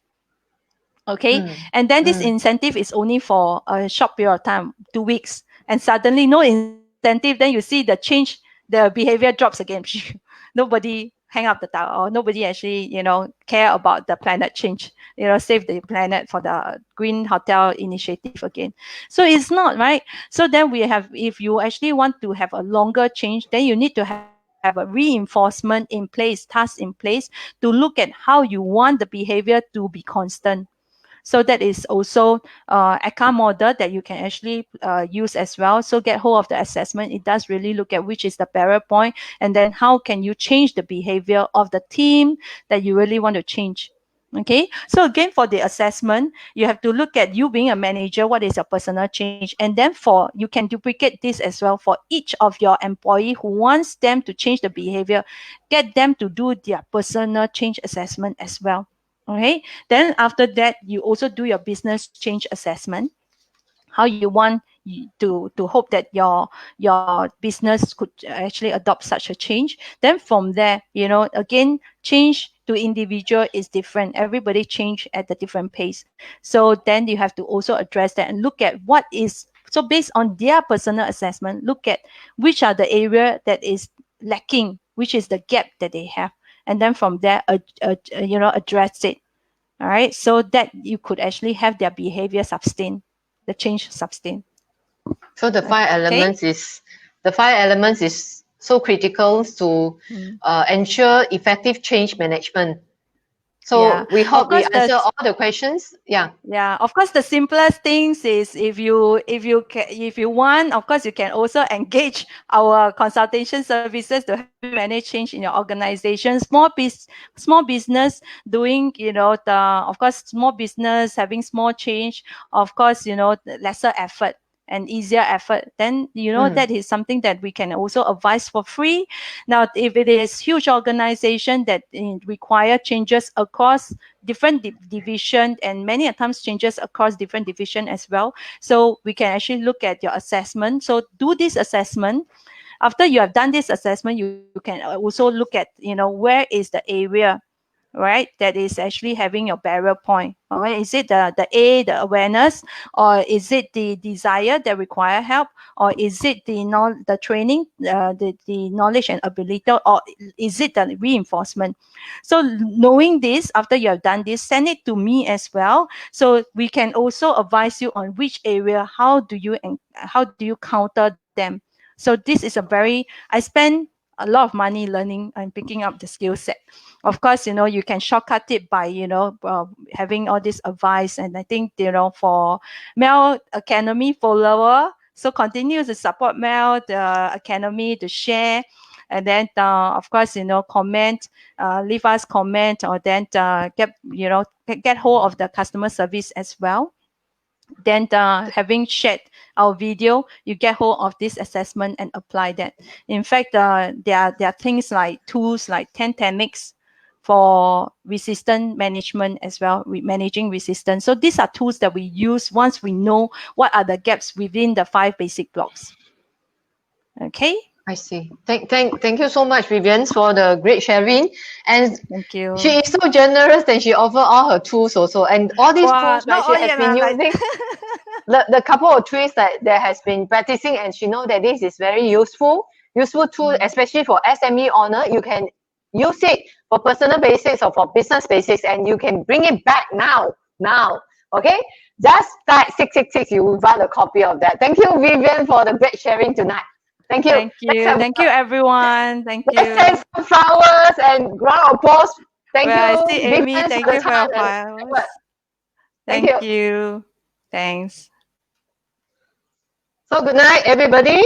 Okay. And then this incentive is only for a short period of time, 2 weeks, and suddenly no incentive, then you see the change, the behavior drops again. Nobody hang up the tower, or nobody actually, care about the planet change, save the planet for the green hotel initiative again. So it's not, right? So then we have, if you actually want to have a longer change, then you need to have a reinforcement in place, task in place, to look at how you want the behavior to be constant. So that is also ACA model that you can actually use as well. So get hold of the assessment. It does really look at which is the barrier point, and then how can you change the behavior of the team that you really want to change. Okay, so again, for the assessment, you have to look at you being a manager, what is your personal change, and then you can duplicate this as well for each of your employee who wants them to change the behavior. Get them to do their personal change assessment as well. Okay, then after that, you also do your business change assessment. How you want to hope that your business could actually adopt such a change. Then from there, again, change to individual is different. Everybody change at a different pace. So then you have to also address that and look at what is, so based on their personal assessment, look at which are the area that is lacking, which is the gap that they have. And then from there, address it. All right. So that you could actually have their behavior sustain, the change sustain. So the five elements is so critical to ensure effective change management. So we hope we answer all the questions. Yeah. Yeah. Of course, the simplest things is if you want, of course, you can also engage our consultation services to help you manage change in your organization. Small business doing, of course, small business having small change, of course, lesser effort and easier effort, then that is something that we can also advise for free. Now, if it is huge organization that require changes across different division, and many times changes across different division as well, so we can actually look at your assessment. So do this assessment. After you have done this assessment, you can also look at where is the area, right, that is actually having your barrier point. All right, is it the awareness, or is it the desire that require help, or is it the training, the knowledge and ability, or is it the reinforcement? So knowing this, after you have done this, send it to me as well, so we can also advise you on which area, how do you counter them. So this is I spend a lot of money learning and picking up the skill set. Of course, you can shortcut it by, having all this advice. And I think, for Mel Academy follower, so continue to support Mel, the Academy, to share. And then, of course, comment, leave us comment, or then get hold of the customer service as well. Then having shared our video, you get hold of this assessment and apply that. In fact, there are things like tools like 10 techniques for resistance management as well, managing resistance. So these are tools that we use once we know what are the gaps within the 5 basic blocks. Okay. I see. Thank you so much, Vivian, for the great sharing. And thank you. She is so generous that she offered all her tools also. And all these tools that she has been using, the couple of trees that has been practicing, and she know that this is very useful tool, especially for SME owner. You can use it for personal basics or for business basics, and you can bring it back now. Okay? Just type 666, you will find a copy of that. Thank you, Vivian, for the great sharing tonight. Thank you. Thank you, everyone. Thank you. Let's send some flowers and round of applause. Thank you. I see Amy. Thank you for your flowers. Thank you. Thanks. So good night, everybody.